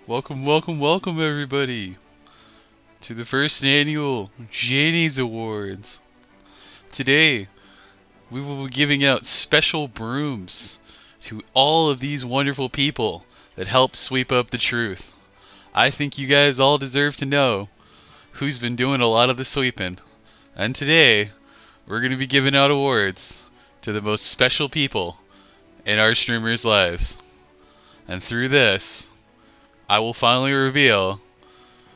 Welcome, welcome, welcome, everybody, to the first annual Jannie's Awards. Today, we will be giving out special brooms to all of these wonderful people that help sweep up the truth. I think you guys all deserve to know who's been doing a lot of the sweeping. And today, we're going to be giving out awards to the most special people in our streamers' lives. And through this, I will finally reveal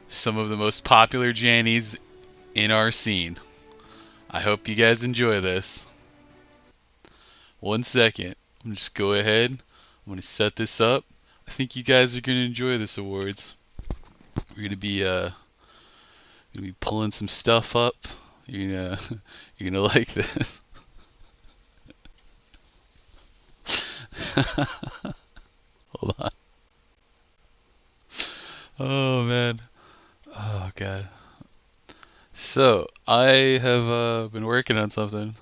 some of the most popular Jannies in our scene. I hope you guys enjoy this. One second. I'm just go ahead. I'm gonna set this up. I think you guys are gonna enjoy this awards. We're gonna be pulling some stuff up. You're gonna you're gonna like this. Hold on. Oh man. Oh god. So I have been working on something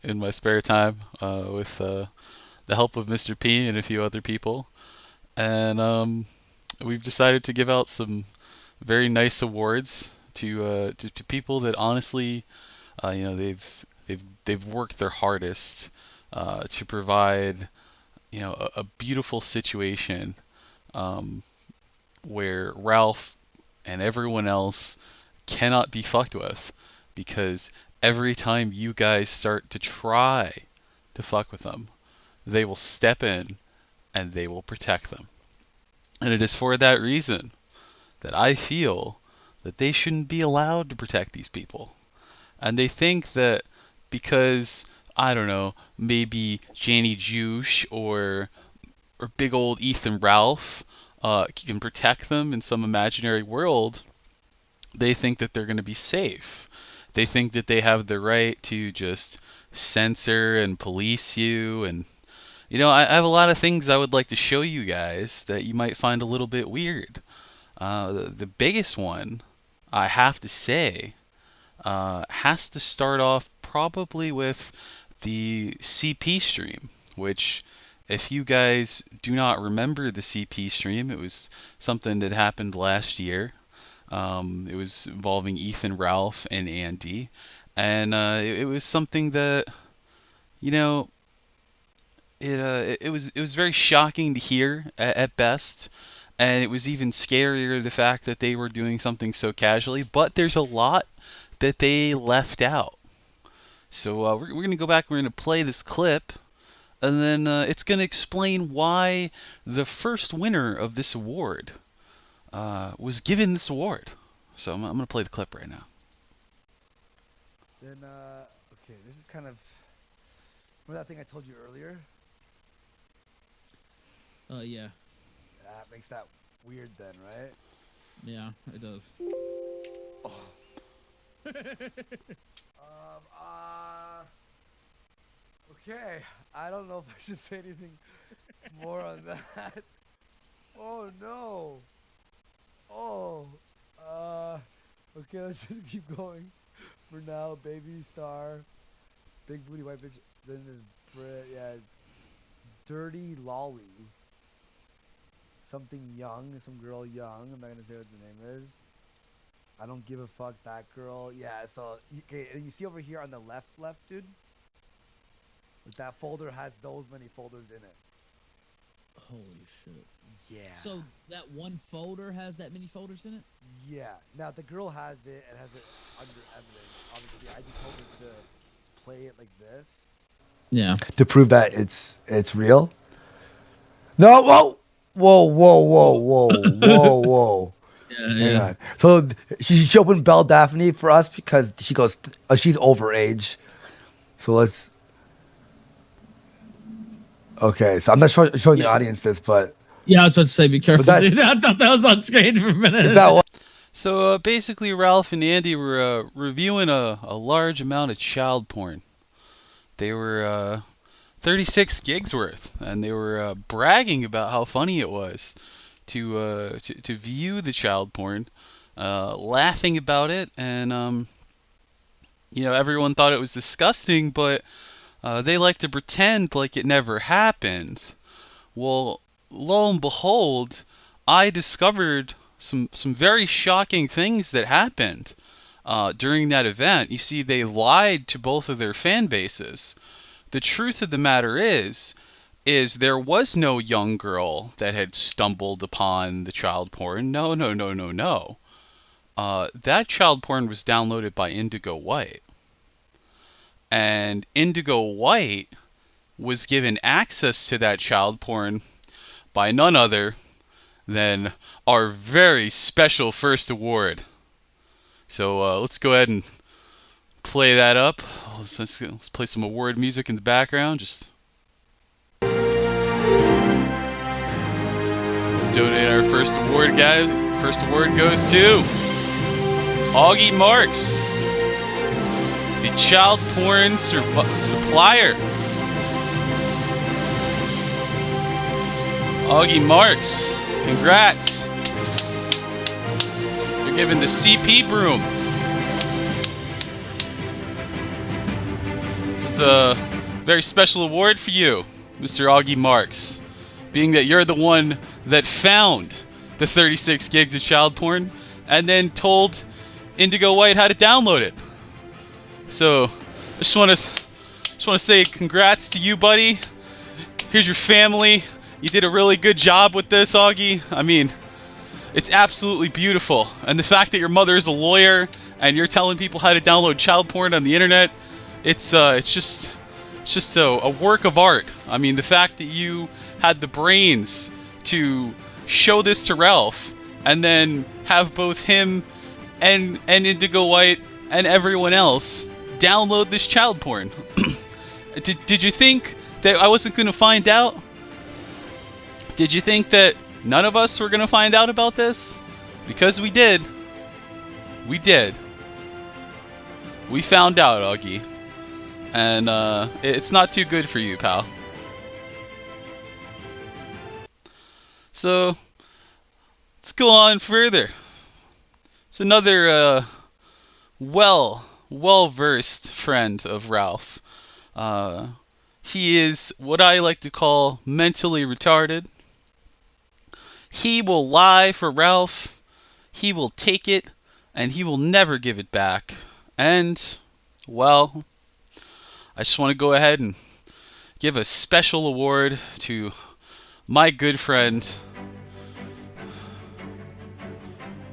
in my spare time with the help of Mr. P and a few other people, and we've decided to give out some very nice awards to people that honestly, they've worked their hardest to provide a beautiful situation um, where Ralph and everyone else cannot be fucked with, because every time you guys start to try to fuck with them, they will step in and they will protect them. And it is for that reason that I feel that they shouldn't be allowed to protect these people. And they think that because, I don't know, maybe Jannie Juice or big old Ethan Ralph can protect them in some imaginary world, they think that they're going to be safe. They think that they have the right to just censor and police you. And, I have a lot of things I would like to show you guys that you might find a little bit weird. The biggest one, I have to say, has to start off probably with the CP stream, which, if you guys do not remember the CP stream, it was something that happened last year. It was involving Ethan, Ralph, and Andy, and it was something that, you know, it was very shocking to hear at best, and it was even scarier the fact that they were doing something so casually. But there's a lot that they left out. So we're gonna go back. We're gonna play this clip, and then it's gonna explain why the first winner of this award was given this award. So I'm gonna play the clip right now. Then, okay, this is kind of. Remember that thing I told you earlier? Yeah. That makes that weird then, right? Yeah, it does. Oh. Um, uh. Okay, I don't know if I should say anything more on that. Oh no. Oh. Okay, let's just keep going. For now, baby star, big booty white bitch. Then there's Brit. Yeah, dirty lolly. Something young, some girl young. I'm not gonna say what the name is. I don't give a fuck. That girl. Yeah. So okay, and you see over here on the left, dude. That folder has those many folders in it. Holy shit. Yeah. So that one folder has that many folders in it? Yeah. Now the girl has it and has it under evidence. Obviously, I just told her to play it like this. Yeah. To prove that it's real. No. Whoa. Yeah, Hang yeah. on. So she opened Belle Daphne for us because she goes, she's overage. So let's. Okay, so I'm not showing the audience this, but Yeah, I was about to say, be careful, that's- dude. I thought that was on screen for a minute. if that was, So basically, Ralph and Andy were reviewing a large amount of child porn. They were 36 gigs worth, and they were bragging about how funny it was to view the child porn, laughing about it, and everyone thought it was disgusting, but they like to pretend like it never happened. Well, lo and behold, I discovered some very shocking things that happened during that event. You see, they lied to both of their fan bases. The truth of the matter is there was no young girl that had stumbled upon the child porn. No. That child porn was downloaded by Indigo White. And Indigo White was given access to that child porn by none other than our very special first award. So let's go ahead and play that up. Let's play some award music in the background. Just donate our first award, guys. First award goes to Augie Marks, the child porn supplier. Augie Marks, congrats. You're given the CP broom. This is a very special award for you, Mr. Augie Marks, being that you're the one that found the 36 gigs of child porn and then told Indigo White how to download it. So I just want to say congrats to you, buddy. Here's your family. You did a really good job with this, Augie. I mean, it's absolutely beautiful. And the fact that your mother is a lawyer and you're telling people how to download child porn on the internet, it's just a work of art. I mean, the fact that you had the brains to show this to Ralph and then have both him and Indigo White and everyone else download this child porn. Did you think that I wasn't going to find out? Did you think that none of us were going to find out about this? Because we did. We did. We found out, Augie. And it's not too good for you, pal. So let's go on further. It's another well-versed friend of Ralph. He is what I like to call mentally retarded. He will lie for Ralph, he will take it, and he will never give it back. And, well, I just want to go ahead and give a special award to my good friend,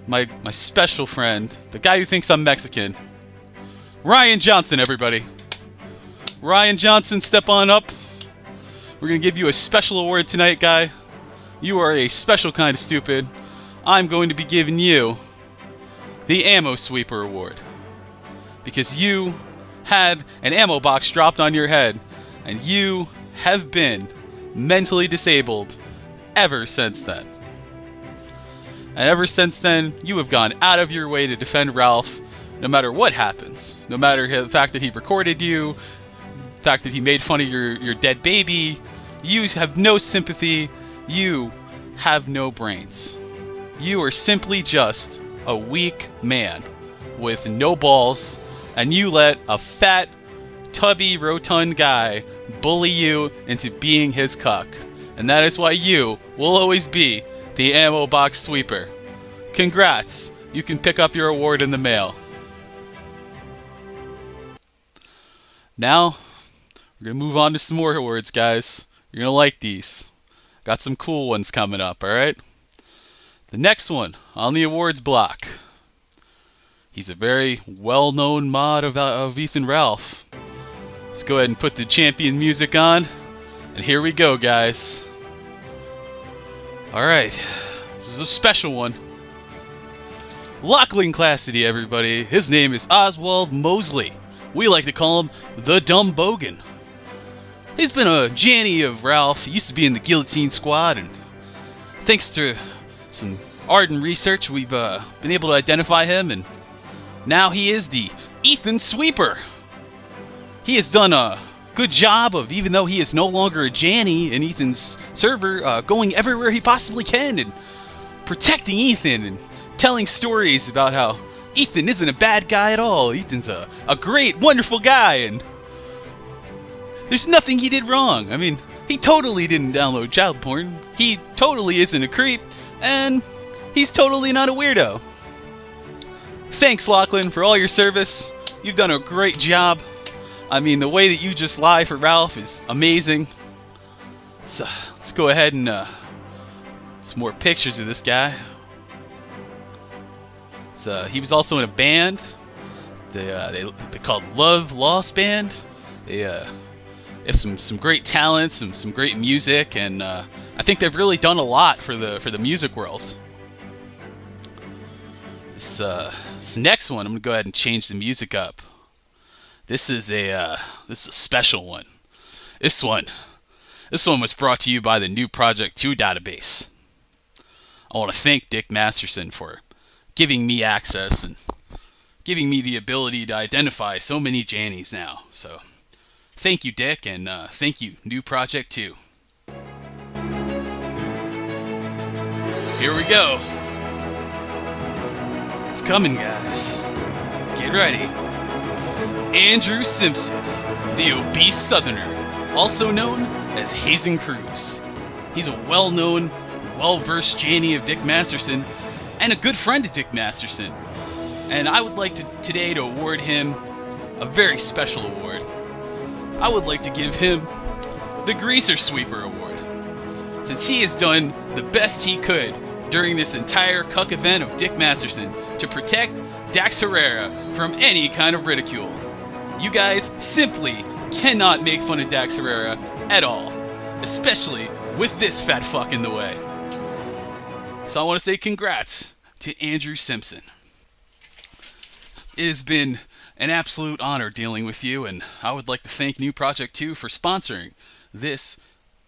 my special friend, the guy who thinks I'm Mexican, Ryan Johnson, everybody. Ryan Johnson, step on up. We're going to give you a special award tonight, guy. You are a special kind of stupid. I'm going to be giving you the Ammo Sweeper Award. Because you had an ammo box dropped on your head, and you have been mentally disabled ever since then. And ever since then, you have gone out of your way to defend Ralph, no matter what happens. No matter the fact that he recorded you, the fact that he made fun of your dead baby. You have no sympathy. You have no brains. You are simply just a weak man with no balls, and you let a fat, tubby, rotund guy bully you into being his cuck. And that is why you will always be the ammo box sweeper. Congrats! You can pick up your award in the mail. Now, we're going to move on to some more awards, guys. You're going to like these. Got some cool ones coming up, alright? The next one on the awards block. He's a very well-known mod of Ethan Ralph. Let's go ahead and put the champion music on. And here we go, guys. Alright. This is a special one. Lachlan Classity, everybody. His name is Oswald Mosley. We like to call him the Dumb Bogan. He's been a Jannie of Ralph. He used to be in the Guillotine Squad, and thanks to some ardent research, we've been able to identify him, and now he is the Ethan Sweeper. He has done a good job of, even though he is no longer a Jannie in Ethan's server, going everywhere he possibly can and protecting Ethan and telling stories about how Ethan isn't a bad guy at all. Ethan's a great, wonderful guy, and there's nothing he did wrong. I mean, he totally didn't download child porn. He totally isn't a creep. and he's totally not a weirdo. Thanks, Lachlan, for all your service. You've done a great job. I mean, the way that you just lie for Ralph is amazing. Let's go ahead and some more pictures of this guy. He was also in a band. They called Love Lost Band. They have some great talent, some great music, and I think they've really done a lot for the music world. This next one, I'm gonna go ahead and change the music up. This is a special one. This one was brought to you by the new Project 2 database. I want to thank Dick Masterson for giving me access and giving me the ability to identify so many Jannies now. So, thank you, Dick, and thank you, new Project 2. Here we go. It's coming, guys. Get ready. Andrew Simpson, the obese Southerner, also known as Hazen Cruz. He's a well-known, well-versed Jannie of Dick Masterson, and a good friend of Dick Masterson. And I would like today to award him a very special award. I would like to give him the Greaser Sweeper Award, since he has done the best he could during this entire cuck event of Dick Masterson to protect Dax Herrera from any kind of ridicule. You guys simply cannot make fun of Dax Herrera at all, especially with this fat fuck in the way. So I want to say congrats to Andrew Simpson. It has been an absolute honor dealing with you, and I would like to thank New Project 2 for sponsoring this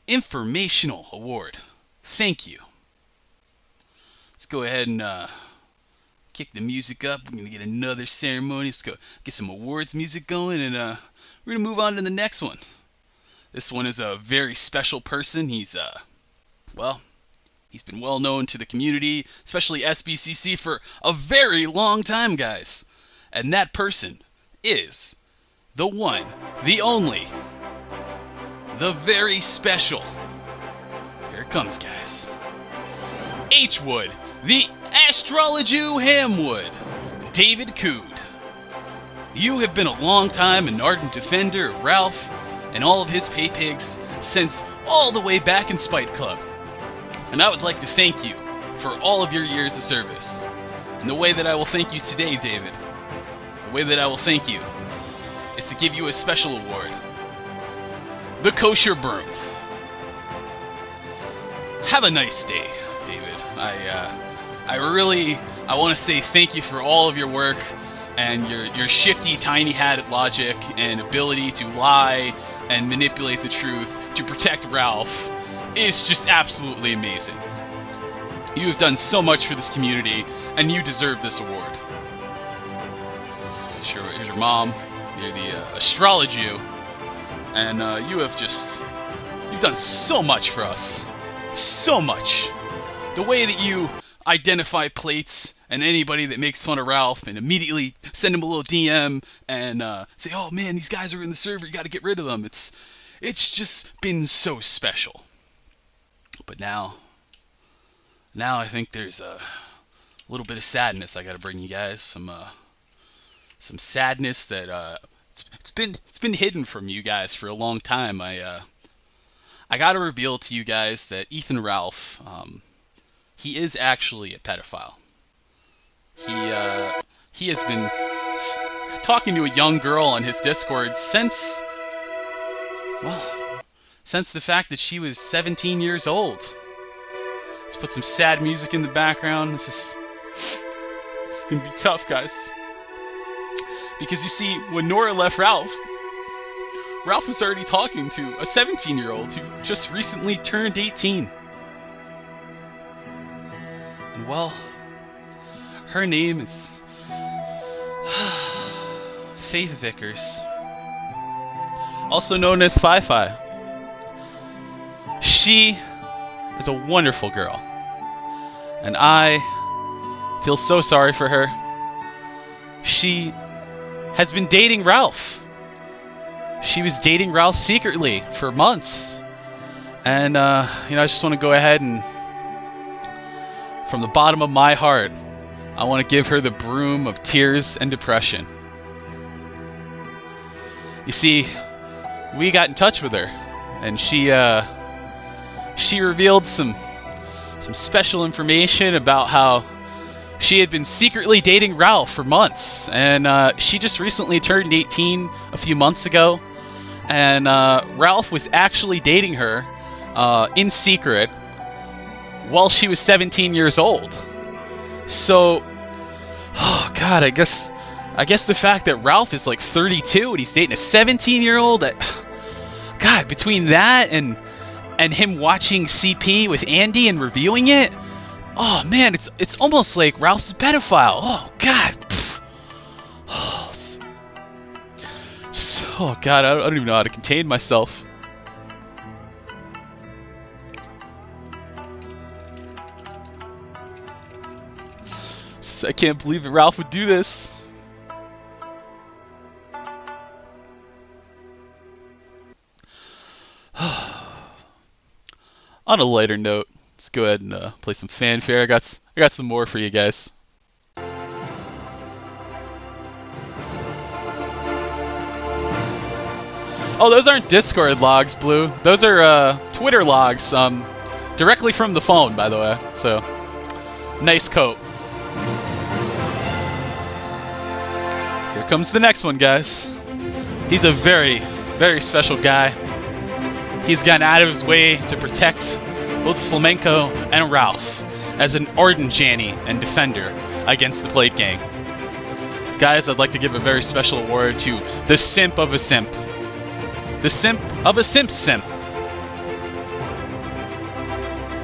informational award. Thank you. Let's go ahead and kick the music up. We're going to get another ceremony. Let's go get some awards music going, and we're going to move on to the next one. This one is a very special person. He's been well known to the community, especially SBCC, for a very long time, guys. And that person is the one, the only, the very special. Here it comes, guys. H-Wood, the Astrologu Hamwood, David Cood. You have been a long time and ardent defender of Ralph and all of his pay pigs since all the way back in Spite Club. And I would like to thank you for all of your years of service. And the way that I will thank you today, David, the way that I will thank you is to give you a special award. The Kosher Broom. Have a nice day, David. I want to say thank you for all of your work and your shifty tiny hat logic and ability to lie and manipulate the truth to protect Ralph is just absolutely amazing. You have done so much for this community, and you deserve this award. Sure, here's your mom. You're the Astrologu, and you've done so much for us. So much. The way that you identify plates and anybody that makes fun of Ralph and immediately send him a little DM and say, oh man, these guys are in the server, you gotta get rid of them. It's just been so special. But now I think there's a little bit of sadness I gotta bring you guys. Some sadness that it's been hidden from you guys for a long time. I gotta reveal to you guys that Ethan Ralph, he is actually a pedophile. He has been talking to a young girl on his Discord since the fact that she was 17 years old. Let's put some sad music in the background. This is gonna be tough, guys. Because you see, when Nora left Ralph was already talking to a 17-year-old who just recently turned 18. And well, her name is Faith Vickers, also known as Fi-Fi. She is a wonderful girl, and I feel so sorry for her. She has been dating Ralph. She was dating Ralph secretly for months. And, I just want to go ahead and from the bottom of my heart, I want to give her the broom of tears and depression. You see, we got in touch with her, and she revealed some special information about how she had been secretly dating Ralph for months, and she just recently turned 18 a few months ago, and Ralph was actually dating her in secret while she was 17 years old. So, oh god, I guess the fact that Ralph is like 32 and he's dating a 17-year-old, god, between that and him watching CP with Andy and reviewing it, oh man, it's almost like Ralph's a pedophile. Oh god. Oh god, I don't even know how to contain myself. I can't believe that Ralph would do this. On a lighter note, let's go ahead and play some fanfare. I got some more for you guys. Oh, those aren't Discord logs, Blue. Those are Twitter logs, directly from the phone, by the way. So, nice coat. Here comes the next one, guys. He's a very, very special guy. He's gone out of his way to protect both Flamenco and Ralph as an ardent Jannie and defender against the Plate Gang. Guys, I'd like to give a very special award to the simp of a simp. The simp of a simp simp.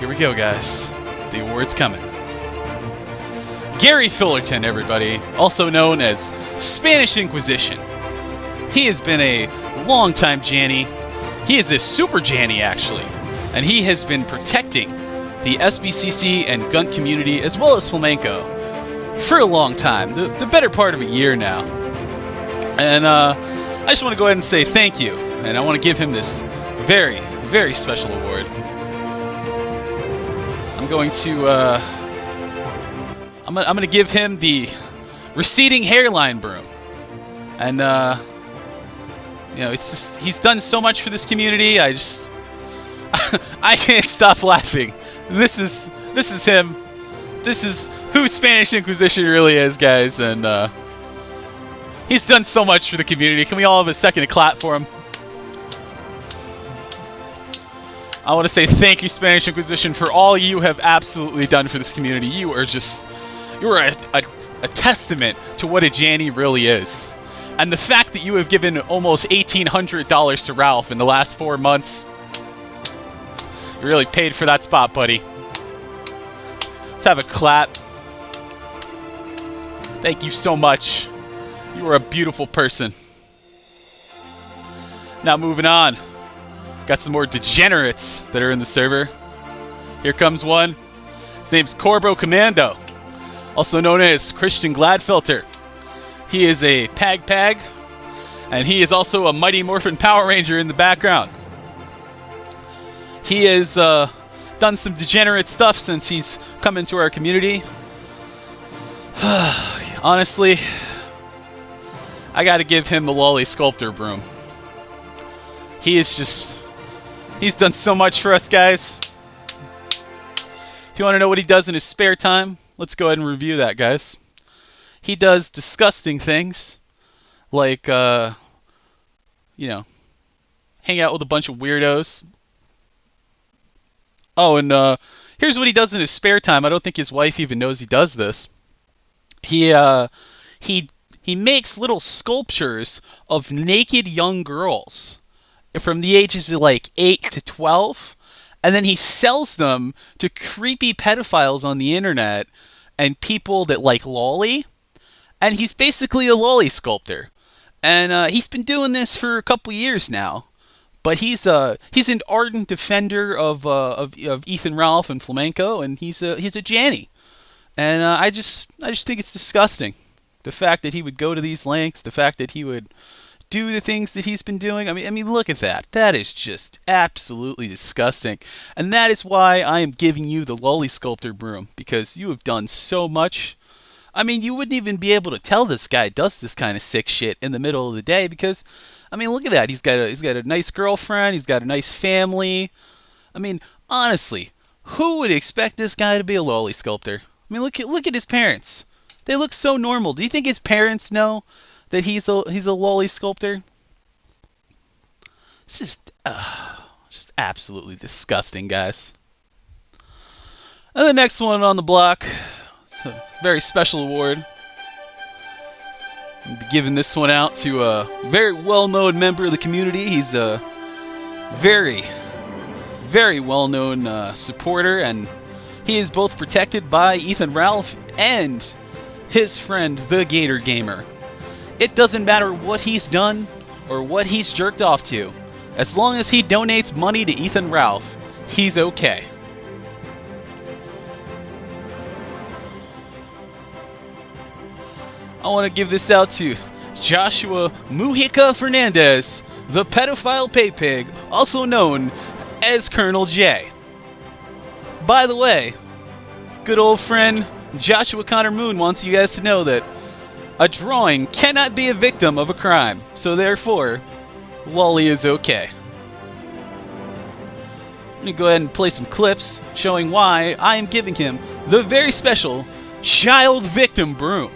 Here we go, guys. The award's coming. Gary Fullerton, everybody, also known as Spanish Inquisition. He has been a longtime Jannie. He is a super Jannie, actually, and he has been protecting the SBCC and Gunt community as well as Flamenco for a long time, the better part of a year now. And I just want to go ahead and say thank you, and I want to give him this very, very special award. I'm going to I'm gonna give him the receding hairline broom, and you know, it's just, he's done so much for this community. I can't stop laughing. This is him. This is who Spanish Inquisition really is, guys, and he's done so much for the community. Can we all have a second to clap for him? I want to say thank you, Spanish Inquisition, for all you have absolutely done for this community. You are a testament to what a Jannie really is. And the fact that you have given almost $1,800 to Ralph in the last 4 months, you really paid for that spot, buddy. Let's have a clap. Thank you so much. You are a beautiful person. Now moving on. Got some more degenerates that are in the server. Here comes one. His name's Corbo Commando, also known as Christian Gladfilter. He is a Pag, and he is also a Mighty Morphin Power Ranger in the background. He has done some degenerate stuff since he's come into our community. Honestly, I gotta give him the Lolly Sculptor broom. He's done so much for us, guys. If you want to know what he does in his spare time, let's go ahead and review that, guys. He does disgusting things, like, you know, hang out with a bunch of weirdos. Oh, and here's what he does in his spare time. I don't think his wife even knows he does this. He makes little sculptures of naked young girls from the ages of like 8 to 12, and then he sells them to creepy pedophiles on the internet and people that like lolly. And he's basically a lolly sculptor, and he's been doing this for a couple years now. But he's an ardent defender of Ethan Ralph and Flamenco, and he's a Jannie. And I just think it's disgusting, the fact that he would go to these lengths, the fact that he would do the things that he's been doing. I mean, look at that. That is just absolutely disgusting. And that is why I am giving you the Lolly Sculptor broom, because you have done so much. I mean, you wouldn't even be able to tell this guy does this kind of sick shit in the middle of the day, because, I mean, look at that. He's got a nice girlfriend. He's got a nice family. I mean, honestly, who would expect this guy to be a Lolly Sculptor? I mean, look at his parents. They look so normal. Do you think his parents know that he's a Lolly Sculptor? It's just absolutely disgusting, guys. And the next one on the block, it's a very special award. I'll be giving this one out to a very well-known member of the community. He's a very, very well-known supporter, and he is both protected by Ethan Ralph and his friend, the Gator Gamer. It doesn't matter what he's done or what he's jerked off to. As long as he donates money to Ethan Ralph, he's okay. I want to give this out to Joshua Mujica Fernandez, the pedophile pay pig, also known as Colonel J. By the way, good old friend Joshua Connor Moon wants you guys to know that a drawing cannot be a victim of a crime, so therefore, Lolly is okay. Let me go ahead and play some clips showing why I am giving him the very special Child Victim Broom.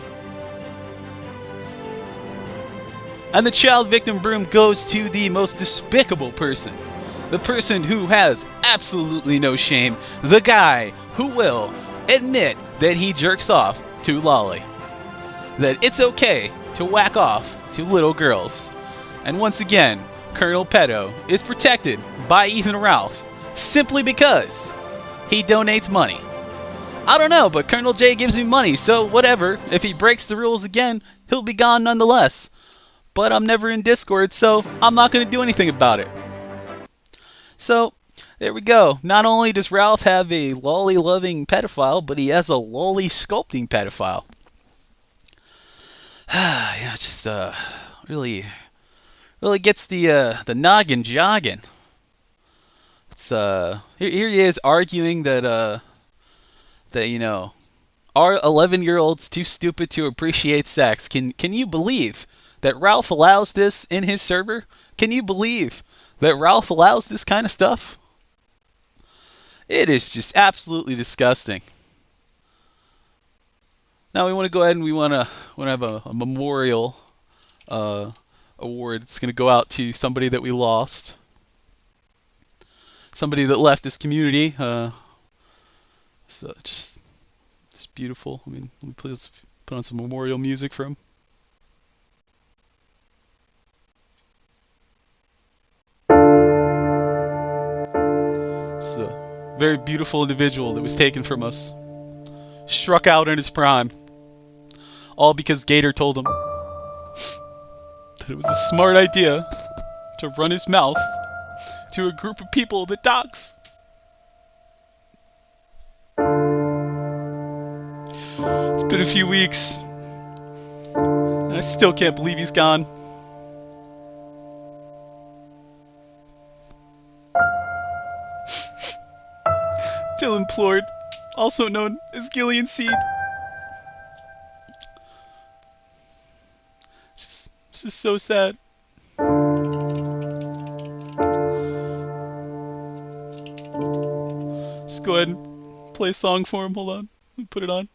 And the Child Victim Broom goes to the most despicable person. The person who has absolutely no shame. The guy who will admit that he jerks off to Lolly. That it's okay to whack off to little girls. And once again, Colonel Pedo is protected by Ethan Ralph simply because he donates money. I don't know, but Colonel J gives me money, so whatever. If he breaks the rules again, he'll be gone nonetheless. But I'm never in Discord, so I'm not going to do anything about it. So, there we go. Not only does Ralph have a lolly-loving pedophile, but he has a lolly-sculpting pedophile. Yeah, it just really gets the noggin jogging. It's here he is arguing that you know, are 11-year-olds too stupid to appreciate sex? Can you believe that Ralph allows this in his server? Can you believe that Ralph allows this kind of stuff? It is just absolutely disgusting. Now we want to go ahead and we want to have a memorial award. It's going to go out to somebody that we lost, somebody that left this community. So just it's beautiful. I mean, let me please put on some memorial music for him. It's a very beautiful individual that was taken from us, struck out in his prime, all because Gator told him that it was a smart idea to run his mouth to a group of people that dox. It's been a few weeks, and I still can't believe he's gone. Dylan Plord, also known as Gillian Seed. This is so sad. Just go ahead and play a song for him. Hold on. Let me put it on.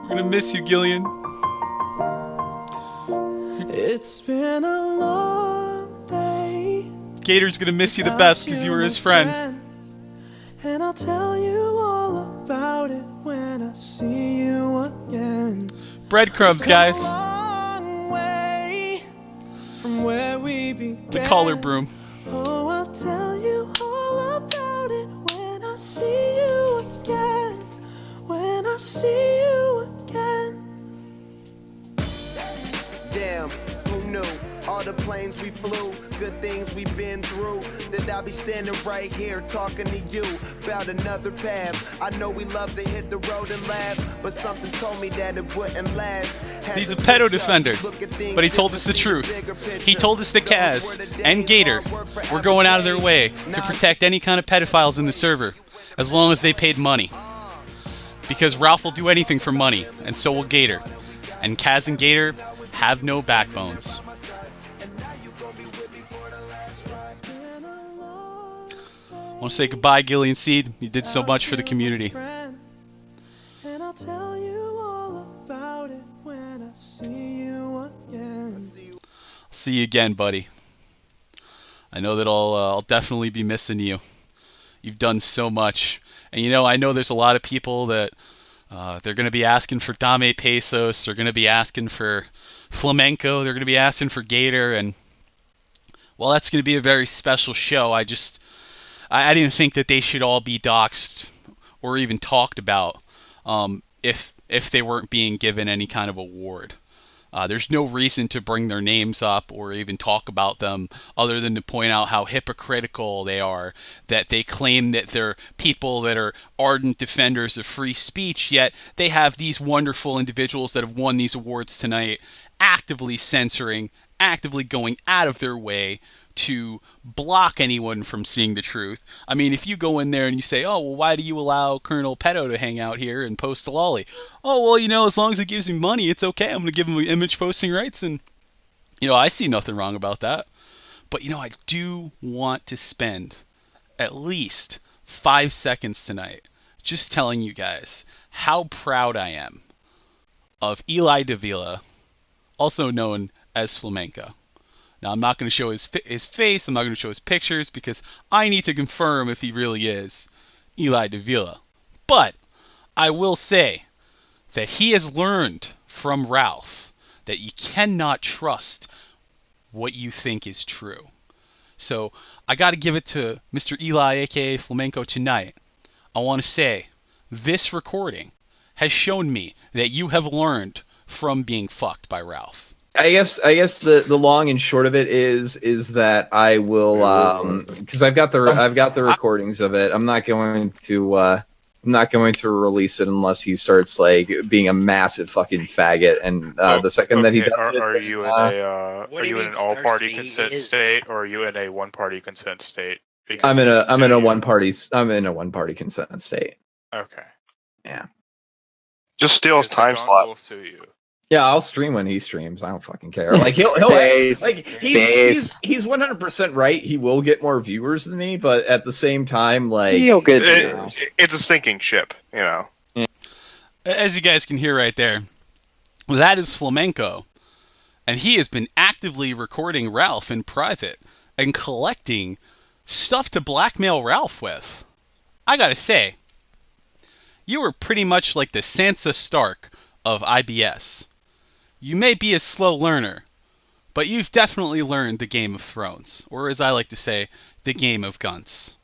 We're gonna miss you, Gillian. It's been a long day. Gator's gonna miss you the best because you were his friend. And I'll tell you all about it when I see you again. Breadcrumbs, guys. Long way from where we began. The collar broom. Oh, I'll tell you all about it when I see you again. When I see you again. Damn, who knew all the planes we flew, good things we've been through, that I'll be standing right here talking to you about another path. I know we love to hit the road and laugh, but something told me that it wouldn't last. He's a pedo defender, but he told us the truth. He told us that Kaz and Gator were going out of their way to protect any kind of pedophiles in the server, as long as they paid money. Because Ralph will do anything for money, and so will Gator. And Kaz and Gator have no backbones. I want to say goodbye, Gillian Seed. You did so much for the community. And I'll tell you all about it when I see you again. See you again, buddy. I know that I'll definitely be missing you. You've done so much. And you know, I know there's a lot of people that they're going to be asking for Dame Pesos. They're going to be asking for Flamenco. They're going to be asking for Gator. And well, that's going to be a very special show. I didn't think that they should all be doxxed or even talked about if they weren't being given any kind of award. There's no reason to bring their names up or even talk about them other than to point out how hypocritical they are, that they claim that they're people that are ardent defenders of free speech, yet they have these wonderful individuals that have won these awards tonight actively censoring, actively going out of their way to block anyone from seeing the truth. I mean, if you go in there and you say, oh, well, why do you allow Colonel Pedo to hang out here and post a lolly? Oh, well, you know, as long as it gives me money, it's okay. I'm going to give him image posting rights. And, you know, I see nothing wrong about that. But, you know, I do want to spend at least 5 seconds tonight just telling you guys how proud I am of Eli Davila, also known as Flamenco. Now, I'm not going to show his face, I'm not going to show his pictures, because I need to confirm if he really is Eli Davila. But I will say that he has learned from Ralph that you cannot trust what you think is true. So I got to give it to Mr. Eli, aka Flamenco, tonight. I want to say this recording has shown me that you have learned from being fucked by Ralph. I guess the long and short of it is that I will because I've got the recordings of it. I'm not going to release it unless he starts like being a massive fucking faggot. And the second that he does it, are you in an all-party consent state, or are you in a one-party consent state? I'm in a one-party consent state. Okay. Yeah. Just steal his time slot. Will sue you. Yeah, I'll stream when he streams. I don't fucking care. Like he'll like he's 100% right. He will get more viewers than me, but at the same time, like he'll get viewers. It's a sinking ship, you know. As you guys can hear right there, that is Flamenco, and he has been actively recording Ralph in private and collecting stuff to blackmail Ralph with. I gotta say, you were pretty much like the Sansa Stark of IBS. You may be a slow learner, but you've definitely learned the Game of Thrones, or as I like to say, the Game of Guns.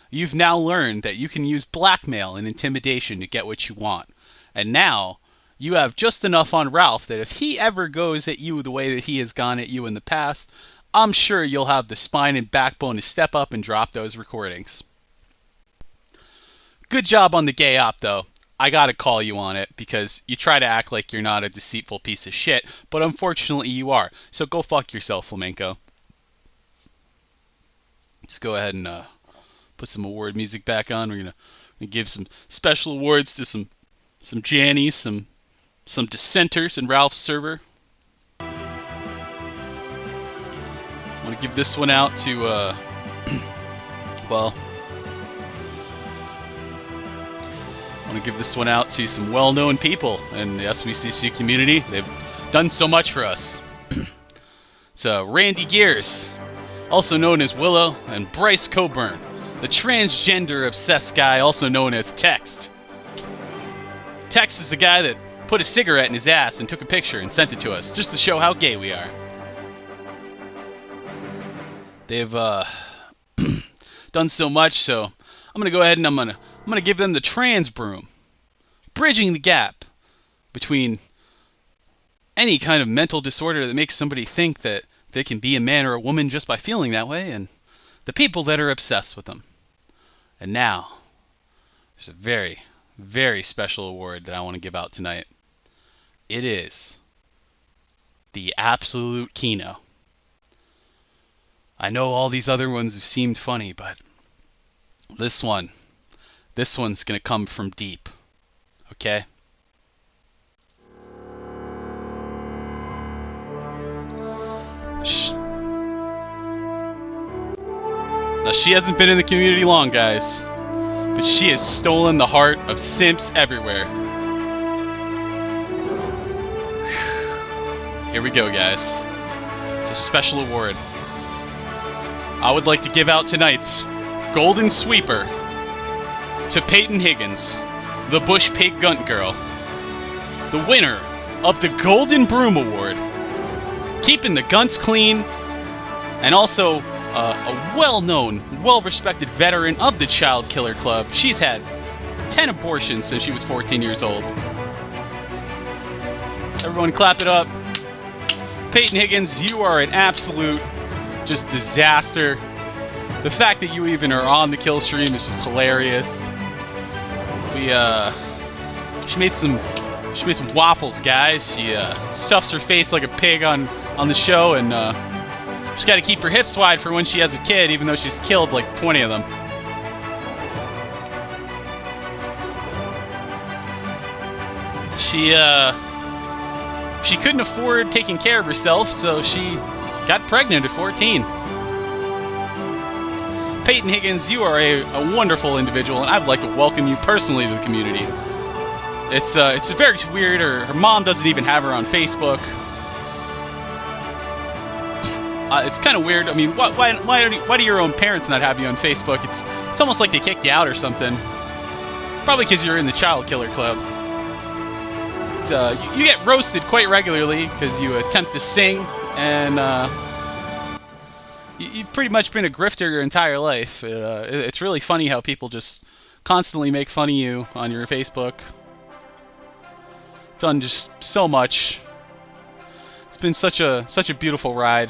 You've now learned that you can use blackmail and intimidation to get what you want, and now you have just enough on Ralph that if he ever goes at you the way that he has gone at you in the past, I'm sure you'll have the spine and backbone to step up and drop those recordings. Good job on the gay op, though. I gotta call you on it, because you try to act like you're not a deceitful piece of shit, but unfortunately you are. So go fuck yourself, Flamenco. Let's go ahead and put some award music back on. We're gonna give some special awards to some jannies, some dissenters in Ralph's server. I want to give this one out to well, I want to give this one out to some well-known people in the SWCC community. They've done so much for us. So, Randy Gears, also known as Willow, and Bryce Coburn, the transgender-obsessed guy, also known as Text. Text is the guy that put a cigarette in his ass and took a picture and sent it to us, just to show how gay we are. They've done so much, so I'm going to go ahead and I'm going to give them the trans broom, bridging the gap between any kind of mental disorder that makes somebody think that they can be a man or a woman just by feeling that way, and the people that are obsessed with them. And now, there's a very, very special award that I want to give out tonight. It is the Absolute Kino. I know all these other ones have seemed funny, but this one's going to come from deep. Okay? Now, she hasn't been in the community long, guys, but she has stolen the heart of simps everywhere. Here we go, guys. It's a special award. I would like to give out tonight's Golden Sweeper to Peyton Higgins, the Bush Pig Gunt Girl, the winner of the Golden Broom Award, keeping the gunts clean, and also a well-known, well-respected veteran of the Child Killer Club. She's had 10 abortions since she was 14 years old. Everyone clap it up. Peyton Higgins, you are an absolute just disaster. The fact that you even are on the kill stream is just hilarious. She made some waffles, guys. She stuffs her face like a pig on the show, and she's got to keep her hips wide for when she has a kid, even though she's killed like 20 of them. She couldn't afford taking care of herself, so she got pregnant at 14. Peyton Higgins, you are a wonderful individual, and I'd like to welcome you personally to the community. It's very weird. Her mom doesn't even have her on Facebook. It's kind of weird. I mean, why do your own parents not have you on Facebook? It's almost like they kicked you out or something. Probably because you're in the Child Killer Club. You get roasted quite regularly because you attempt to sing, and you've pretty much been a grifter your entire life. It's really funny how people just constantly make fun of you on your Facebook. Done just so much. It's been such a beautiful ride.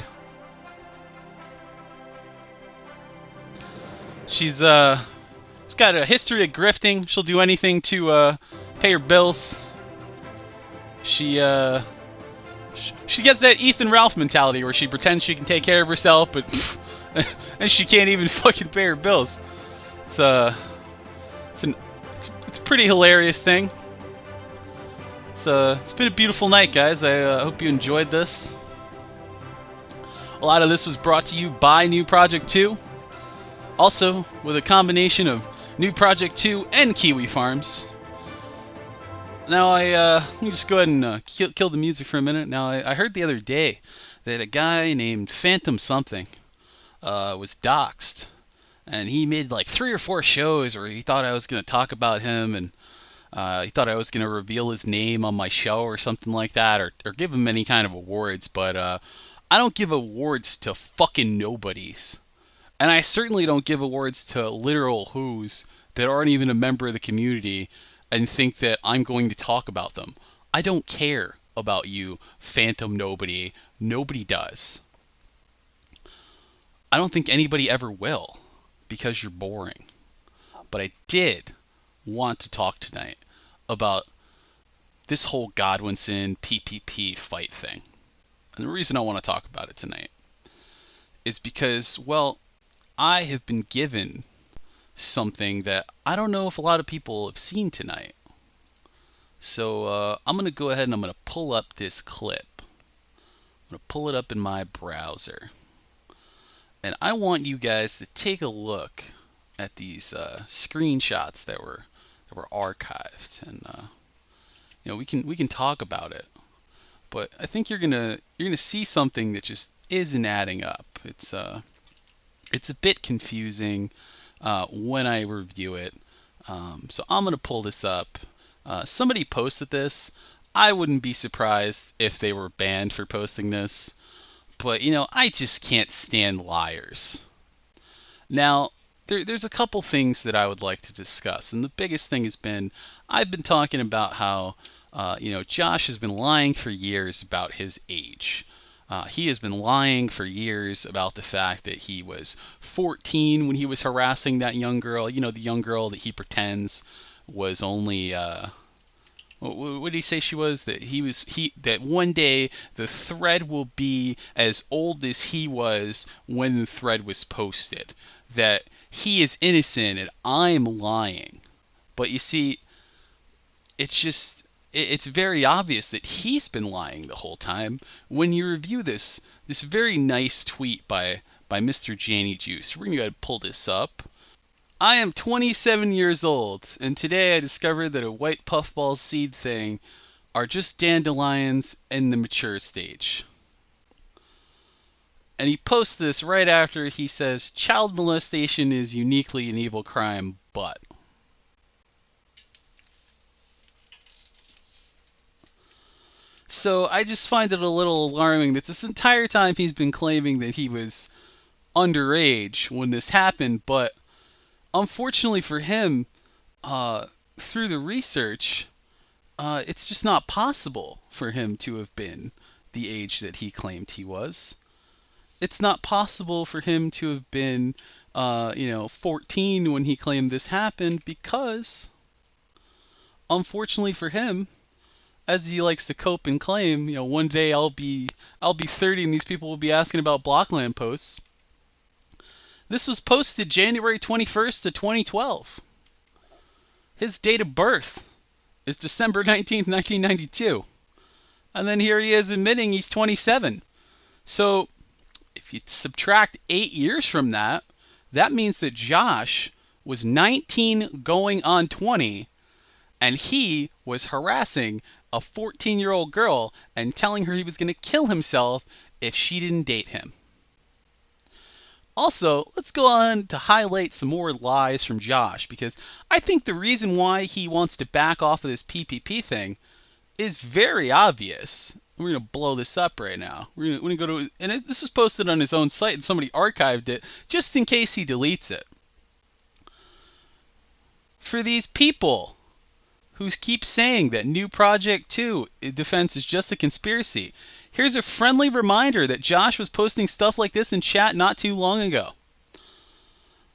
She's got a history of grifting. She'll do anything to pay her bills. She gets that Ethan Ralph mentality where she pretends she can take care of herself, but and she can't even fucking pay her bills. It's a pretty hilarious thing. It's been a beautiful night, guys. I hope you enjoyed this. A lot of this was brought to you by New Project 2. Also, with a combination of New Project 2 and Kiwi Farms. Now, let me just go ahead and kill the music for a minute. Now, I heard the other day that a guy named Phantom something was doxxed. And he made like 3 or 4 shows where he thought I was going to talk about him, and he thought I was going to reveal his name on my show or something like that, or give him any kind of awards. But I don't give awards to fucking nobodies. And I certainly don't give awards to literal who's that aren't even a member of the community and think that I'm going to talk about them. I don't care about you, Phantom Nobody. Nobody does. I don't think anybody ever will, because you're boring. But I did want to talk tonight about this whole Godwinson PPP fight thing. And the reason I want to talk about it tonight is because, well, I have been given something that I don't know if a lot of people have seen tonight. So I'm going to go ahead and I'm going to pull up this clip. I'm going to pull it up in my browser. And I want you guys to take a look at these screenshots that were archived, and we can talk about it. But I think you're gonna see something that just isn't adding up. It's a bit confusing when I review it. So I'm gonna pull this up. Somebody posted this. I wouldn't be surprised if they were banned for posting this. But, I just can't stand liars. Now, there's a couple things that I would like to discuss. And the biggest thing has been, I've been talking about how Josh has been lying for years about his age. He has been lying for years about the fact that he was 14 when he was harassing that young girl. The young girl that he pretends was only, what did he say she was? That one day the thread will be as old as he was when the thread was posted. That he is innocent and I'm lying. But you see, it's very obvious that he's been lying the whole time. When you review this very nice tweet by Mr. Jannie Juice, we're going to go ahead and pull this up. I am 27 years old, and today I discovered that a white puffball seed thing are just dandelions in the mature stage. And he posts this right after he says, child molestation is uniquely an evil crime, but... So I just find it a little alarming that this entire time he's been claiming that he was underage when this happened, but unfortunately for him, through the research, it's just not possible for him to have been the age that he claimed he was. It's not possible for him to have been, 14 when he claimed this happened because, unfortunately for him, as he likes to cope and claim, one day I'll be 30 and these people will be asking about Blockland posts. This was posted January 21st of 2012. His date of birth is December 19th, 1992. And then here he is admitting he's 27. So if you subtract 8 years from that, that means that Josh was 19 going on 20, and he was harassing a 14-year-old girl and telling her he was going to kill himself if she didn't date him. Also, let's go on to highlight some more lies from Josh, because I think the reason why he wants to back off of this PPP thing is very obvious. We're going to blow this up right now. We're going to go to, and this was posted on his own site and somebody archived it just in case he deletes it. For these people who keep saying that New Project 2 defense is just a conspiracy, here's a friendly reminder that Josh was posting stuff like this in chat not too long ago.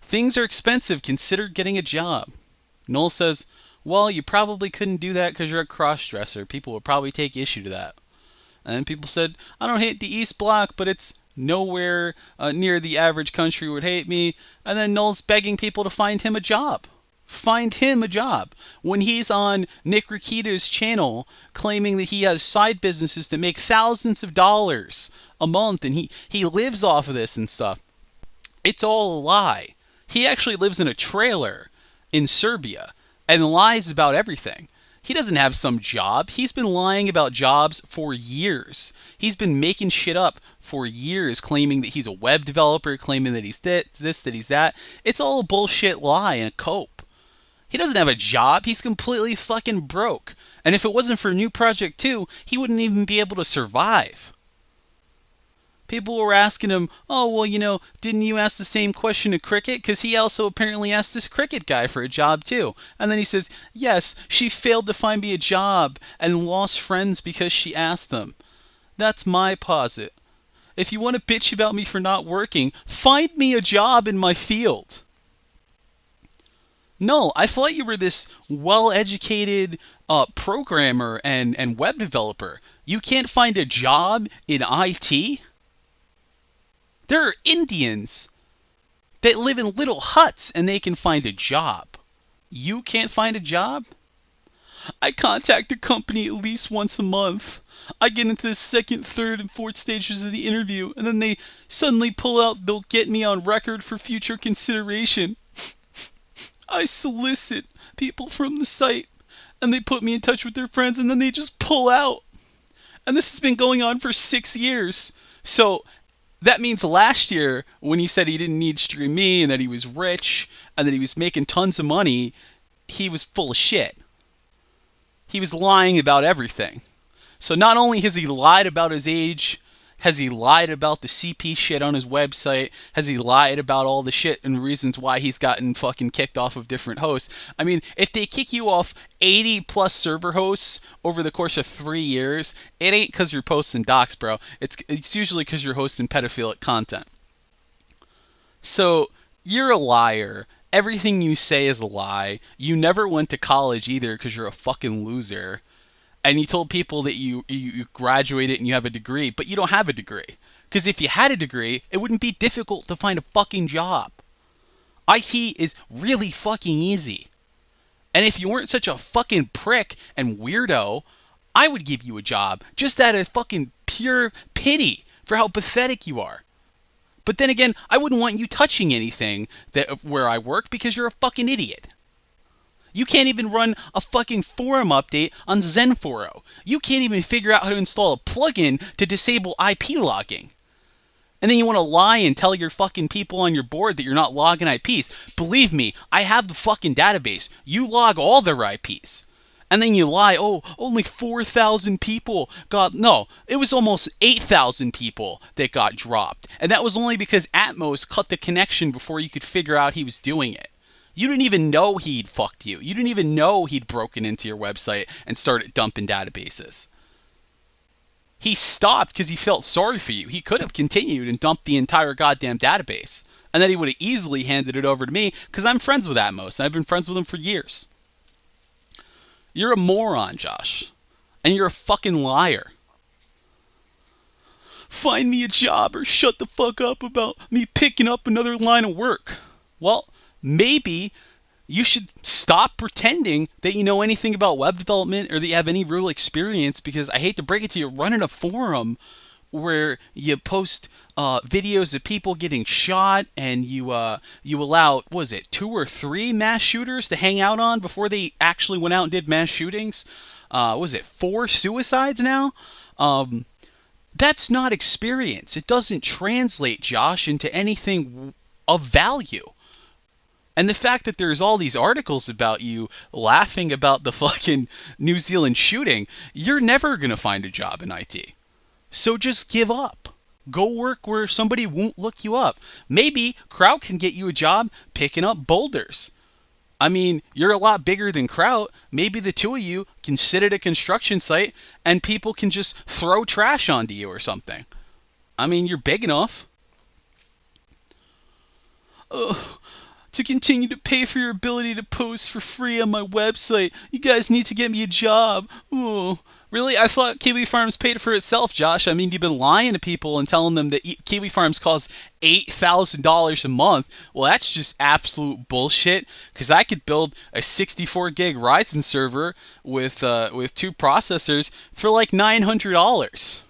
Things are expensive. Consider getting a job. Noel says, well, you probably couldn't do that because you're a cross-dresser. People would probably take issue to that. And then people said, I don't hate the East Bloc, but it's nowhere near the average country would hate me. And then Noel's begging people to find him a job. Find him a job when he's on Nick Rakita's channel claiming that he has side businesses that make thousands of dollars a month and he lives off of this and stuff. It's all a lie. He actually lives in a trailer in Serbia and lies about everything. He doesn't have some job. He's been lying about jobs for years. He's been making shit up for years, claiming that he's a web developer, claiming that he's this, that he's that. It's all a bullshit lie and a cope. He doesn't have a job. He's completely fucking broke. And if it wasn't for New Project 2, he wouldn't even be able to survive. People were asking him, oh, well, didn't you ask the same question to Cricket? Because he also apparently asked this Cricket guy for a job, too. And then he says, yes, she failed to find me a job and lost friends because she asked them. That's my posit. If you want to bitch about me for not working, find me a job in my field. No, I thought you were this well-educated programmer and web developer. You can't find a job in IT? There are Indians that live in little huts and they can find a job. You can't find a job? I contact a company at least once a month. I get into the second, third, and fourth stages of the interview, and then they suddenly pull out they'll get me on record for future consideration. I solicit people from the site, and they put me in touch with their friends, and then they just pull out. And this has been going on for 6 years. So that means last year, when he said he didn't need Stream Me, and that he was rich, and that he was making tons of money, he was full of shit. He was lying about everything. So not only has he lied about his age, Has he lied about the CP shit on his website? Has he lied about all the shit and reasons why he's gotten fucking kicked off of different hosts? I mean, if they kick you off 80 plus server hosts over the course of 3 years, it ain't because you're posting docs, bro. It's usually because you're hosting pedophilic content. So, you're a liar. Everything you say is a lie. You never went to college either because you're a fucking loser. And you told people that you graduated and you have a degree, but you don't have a degree. Because if you had a degree, it wouldn't be difficult to find a fucking job. IT is really fucking easy. And if you weren't such a fucking prick and weirdo, I would give you a job just out of fucking pure pity for how pathetic you are. But then again, I wouldn't want you touching anything where I work because you're a fucking idiot. You can't even run a fucking forum update on Zenforo. You can't even figure out how to install a plugin to disable IP logging. And then you want to lie and tell your fucking people on your board that you're not logging IPs. Believe me, I have the fucking database. You log all their IPs. And then you lie, oh, only 4,000 people got... No, it was almost 8,000 people that got dropped. And that was only because Atmos cut the connection before you could figure out he was doing it. You didn't even know he'd fucked you. You didn't even know he'd broken into your website and started dumping databases. He stopped because he felt sorry for you. He could have continued and dumped the entire goddamn database. And then he would have easily handed it over to me because I'm friends with Atmos and I've been friends with him for years. You're a moron, Josh. And you're a fucking liar. Find me a job or shut the fuck up about me picking up another line of work. Well, maybe you should stop pretending that you know anything about web development or that you have any real experience, because I hate to break it to you, running a forum where you post videos of people getting shot and you allow, what was it, 2 or 3 mass shooters to hang out on before they actually went out and did mass shootings? What was it, 4 suicides now? That's not experience. It doesn't translate, Josh, into anything of value. And the fact that there's all these articles about you laughing about the fucking New Zealand shooting, you're never going to find a job in IT. So just give up. Go work where somebody won't look you up. Maybe Kraut can get you a job picking up boulders. I mean, you're a lot bigger than Kraut. Maybe the two of you can sit at a construction site and people can just throw trash onto you or something. I mean, you're big enough. To continue to pay for your ability to post for free on my website, you guys need to get me a job. Oh, really? I thought Kiwi Farms paid for itself, Josh. I mean, you've been lying to people and telling them that Kiwi Farms costs $8,000 a month. Well, that's just absolute bullshit, because I could build a 64 gig Ryzen server with 2 processors for like $900.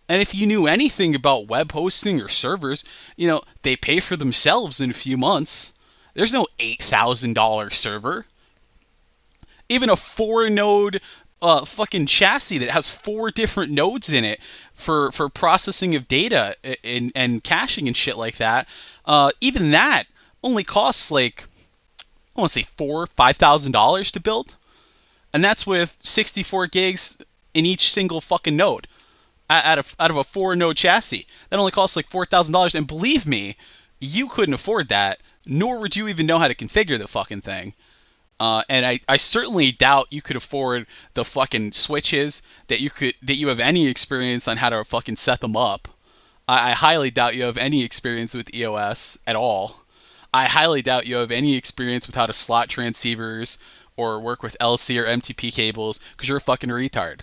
And if you knew anything about web hosting or servers, you know, they pay for themselves in a few months. There's no $8,000 server. Even a 4-node fucking chassis that has 4 different nodes in it for processing of data and caching and shit like that, even that only costs like, I want to say $5,000 to build. And that's with 64 gigs in each single fucking node. Out of a 4-node chassis. That only costs like $4,000. And believe me, you couldn't afford that, nor would you even know how to configure the fucking thing. And I certainly doubt you could afford the fucking switches that you have any experience on how to fucking set them up. I highly doubt you have any experience with EOS at all. I highly doubt you have any experience with how to slot transceivers or work with LC or MTP cables, because you're a fucking retard.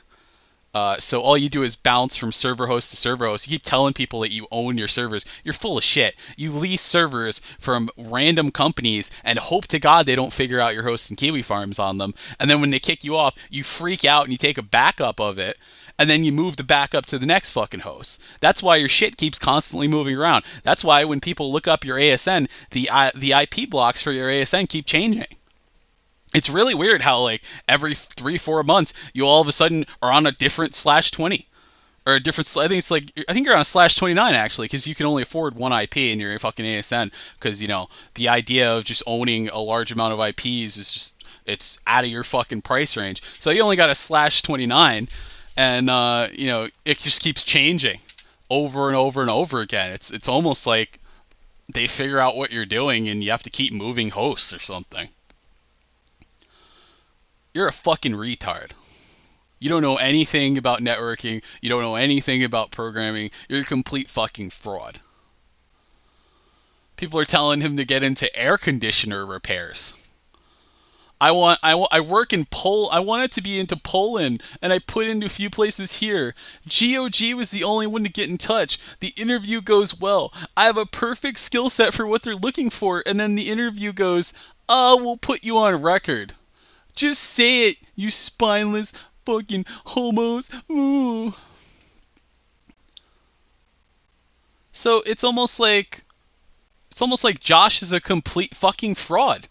So all you do is bounce from server host to server host. You keep telling people that you own your servers. You're full of shit. You lease servers from random companies and hope to God they don't figure out you're hosting Kiwi Farms on them. And then when they kick you off, you freak out and you take a backup of it. And then you move the backup to the next fucking host. That's why your shit keeps constantly moving around. That's why when people look up your ASN, the IP blocks for your ASN keep changing. It's really weird how, like, every 3-4 months, you all of a sudden are on a different /20. Or a different, I think you're on a /29, actually, because you can only afford one IP in your fucking ASN. Because, you know, the idea of just owning a large amount of IPs is just, it's out of your fucking price range. So you only got a /29. and it just keeps changing over and over and over again. It's almost like they figure out what you're doing and you have to keep moving hosts or something. You're a fucking retard. You don't know anything about networking. You don't know anything about programming. You're a complete fucking fraud. People are telling him to get into air conditioner repairs. I work in I wanted to be into Poland, and I put into a few places here. GOG was the only one to get in touch. The interview goes well. I have a perfect skill set for what they're looking for, and then the interview goes, we'll put you on record. Just say it, you spineless fucking homos. Ooh. So it's almost like Josh is a complete fucking fraud.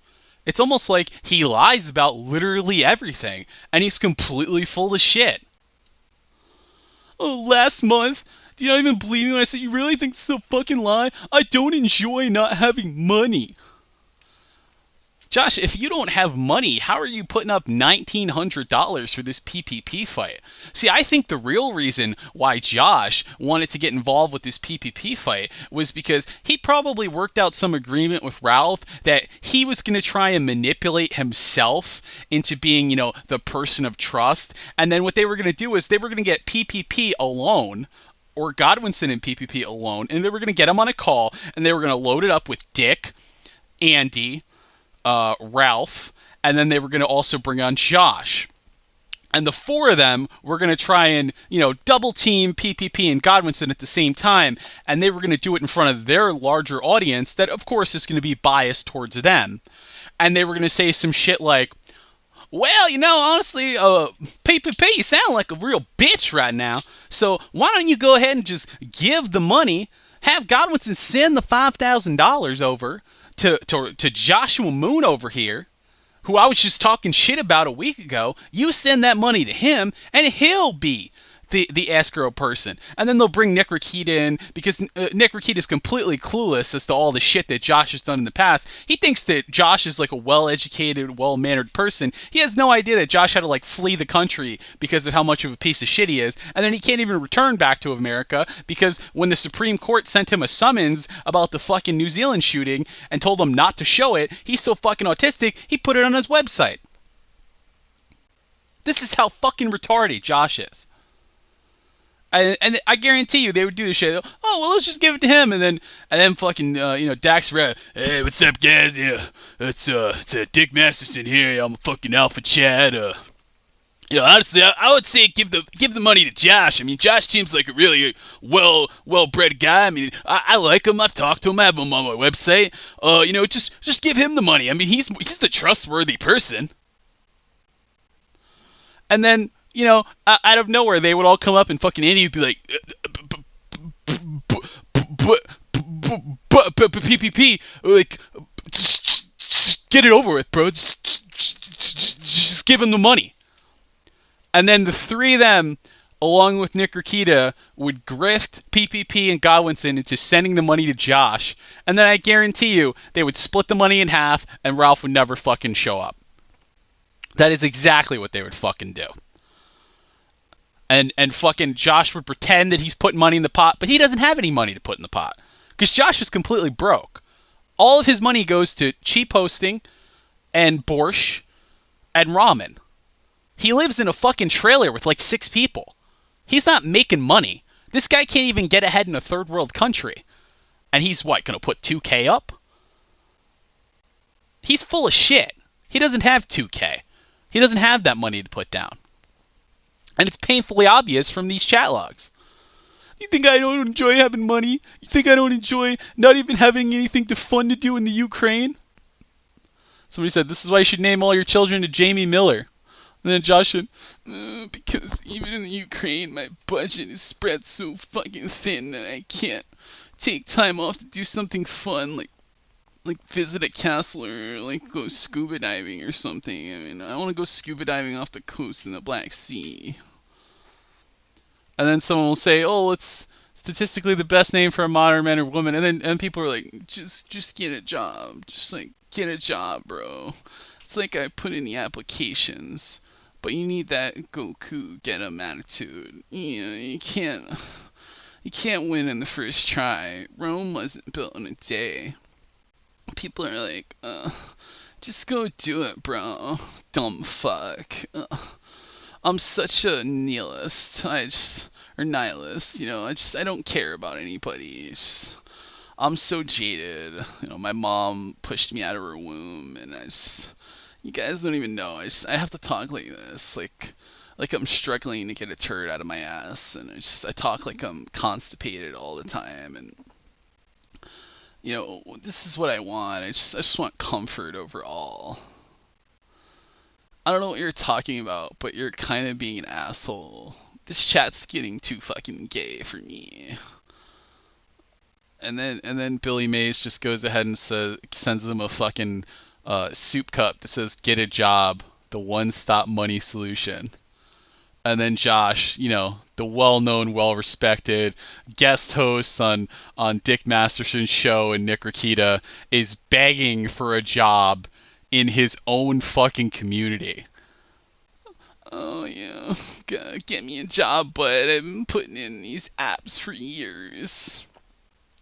It's almost like he lies about literally everything, and he's completely full of shit. Oh, last month, do you not even believe me when I say you really think this is a fucking lie? I don't enjoy not having money. Josh, if you don't have money, how are you putting up $1,900 for this PPP fight? See, I think the real reason why Josh wanted to get involved with this PPP fight was because he probably worked out some agreement with Ralph that he was going to try and manipulate himself into being, the person of trust. And then what they were going to do is they were going to get PPP alone, or Godwinson and PPP alone, and they were going to get him on a call, and they were going to load it up with Dick, Andy, Ralph, and then they were going to also bring on Josh. And the four of them were going to try and, double team PPP and Godwinson at the same time, and they were going to do it in front of their larger audience that, of course, is going to be biased towards them. And they were going to say some shit like, well, honestly, PPP, you sound like a real bitch right now, so why don't you go ahead and just give the money, have Godwinson send the $5,000 over to Joshua Moon over here, who I was just talking shit about a week ago. You send that money to him, and he'll be the escrow person. And then they'll bring Nick Rakita in, because Nick Rakita is completely clueless as to all the shit that Josh has done in the past. He thinks that Josh is like a well-educated, well-mannered person. He has no idea that Josh had to flee the country because of how much of a piece of shit he is. And then he can't even return back to America because when the Supreme Court sent him a summons about the fucking New Zealand shooting and told him not to show it, he's so fucking autistic, he put it on his website. This is how fucking retarded Josh is. And I guarantee you they would do this shit. Oh, well, let's just give it to him, and then fucking Dax Red. Hey, what's up, guys? It's Dick Masterson here. I'm a fucking alpha Chad. Honestly, I would say give the money to Josh. I mean, Josh seems like a really well-bred guy. I mean, I like him. I've talked to him. I have him on my website. Just give him the money. I mean, he's the trustworthy person. And then, out of nowhere, they would all come up and fucking Andy would be like, PPP, like, just get it over with, bro. Just give him the money. And then the three of them, along with Nick Rakita, would grift PPP and Godwinson into sending the money to Josh. And then I guarantee you, they would split the money in half, and Ralph would never fucking show up. That is exactly what they would fucking do. And fucking Josh would pretend that he's putting money in the pot, but he doesn't have any money to put in the pot. Because Josh is completely broke. All of his money goes to cheap hosting and borscht and ramen. He lives in a fucking trailer with like 6 people. He's not making money. This guy can't even get ahead in a third world country. And he's what, gonna put 2K up? He's full of shit. He doesn't have 2K. He doesn't have that money to put down. And it's painfully obvious from these chat logs. You think I don't enjoy having money? You think I don't enjoy not even having anything fun to do in the Ukraine? Somebody said, this is why you should name all your children to Jamie Miller. And then Josh said, because even in the Ukraine, my budget is spread so fucking thin that I can't take time off to do something fun, like visit a castle or like go scuba diving or something. I mean, I want to go scuba diving off the coast in the Black Sea. And then someone will say, oh, it's statistically the best name for a modern man or woman. And then people are like, just get a job. Just like, get a job, bro. It's like I put in the applications, but you need that Goku get 'em attitude. You know, you can't win in the first try. Rome wasn't built in a day. People are like, just go do it, bro. Dumb fuck. I'm such a nihilist. Or nihilist, you know, I don't care about anybody. I'm so jaded. You know, my mom pushed me out of her womb, and you guys don't even know. I have to talk like this, like I'm struggling to get a turd out of my ass, and I talk like I'm constipated all the time, and you know, this is what I want. I just want comfort overall. I don't know what you're talking about, but you're kind of being an asshole. This chat's getting too fucking gay for me. And then Billy Mays just goes ahead and sends them a fucking soup cup that says "Get a job, the one-stop money solution." And then Josh, you know, the well-known, well-respected guest host on Dick Masterson's show and Nick Rakita, is begging for a job in his own fucking community. Oh yeah, get me a job, but I've been putting in these apps for years.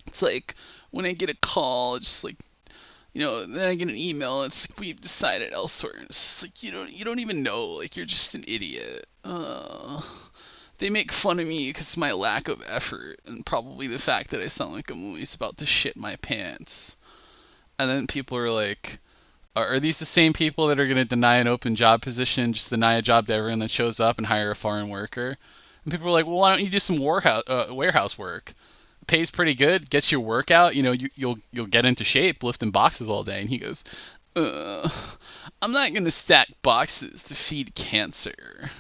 It's like when I get a call, just like, you know, then I get an email. It's like, we've decided elsewhere. It's like you don't even know. Like, you're just an idiot. They make fun of me because of my lack of effort, and probably the fact that I sound like I'm always about to shit my pants. And then people are like, are these the same people that are going to deny an open job position, just deny a job to everyone that shows up and hire a foreign worker? And people are like, well, why don't you do some warehouse work? It pays pretty good, gets your workout, you know, you'll get into shape lifting boxes all day. And he goes, I'm not going to stack boxes to feed cancer.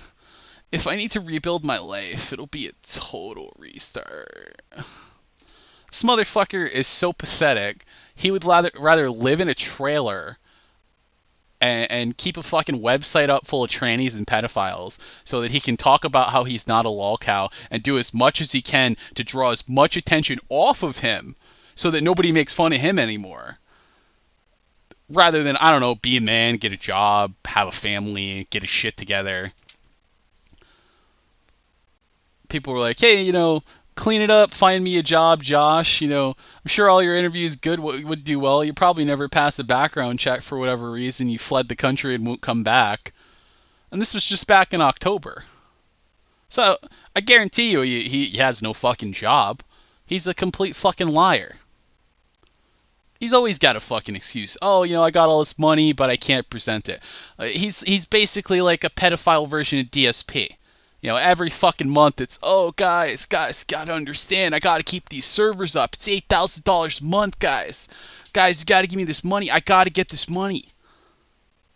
If I need to rebuild my life, it'll be a total restart. This motherfucker is so pathetic. He would rather live in a trailer and keep a fucking website up full of trannies and pedophiles so that he can talk about how he's not a lol cow and do as much as he can to draw as much attention off of him so that nobody makes fun of him anymore. Rather than, I don't know, be a man, get a job, have a family, get his shit together. People were like, hey, you know, clean it up, find me a job, Josh. You know, I'm sure all your interviews would do well. You probably never pass a background check for whatever reason. You fled the country and won't come back. And this was just back in October. So I guarantee you he has no fucking job. He's a complete fucking liar. He's always got a fucking excuse. Oh, you know, I got all this money, but I can't present it. He's basically like a pedophile version of DSP. You know, every fucking month it's, oh, guys, gotta understand, I gotta keep these servers up. It's $8,000 a month, guys. Guys, you gotta give me this money. I gotta get this money.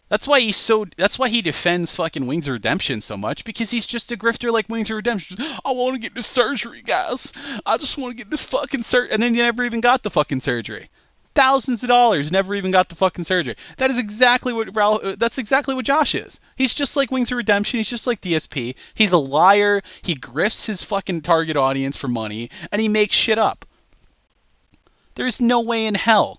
That's why he defends fucking Wings of Redemption so much, because he's just a grifter like Wings of Redemption. I want to get this surgery, guys. I just want to get this fucking surgery. And then you never even got the fucking surgery. Thousands of dollars, never even got the fucking surgery. That's exactly what Josh is. He's just like Wings of Redemption. He's just like DSP. He's a liar. He grifts his fucking target audience for money, and he makes shit up. There's no way in hell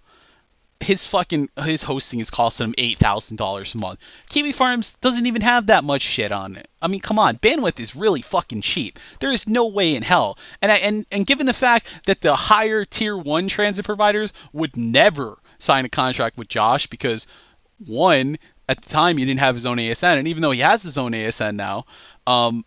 his hosting is costing him $8,000 a month. Kiwi Farms doesn't even have that much shit on it. I mean, come on, bandwidth is really fucking cheap. There is no way in hell. And given the fact that the higher tier 1 transit providers would never sign a contract with Josh because, one, at the time he didn't have his own ASN, and even though he has his own ASN now,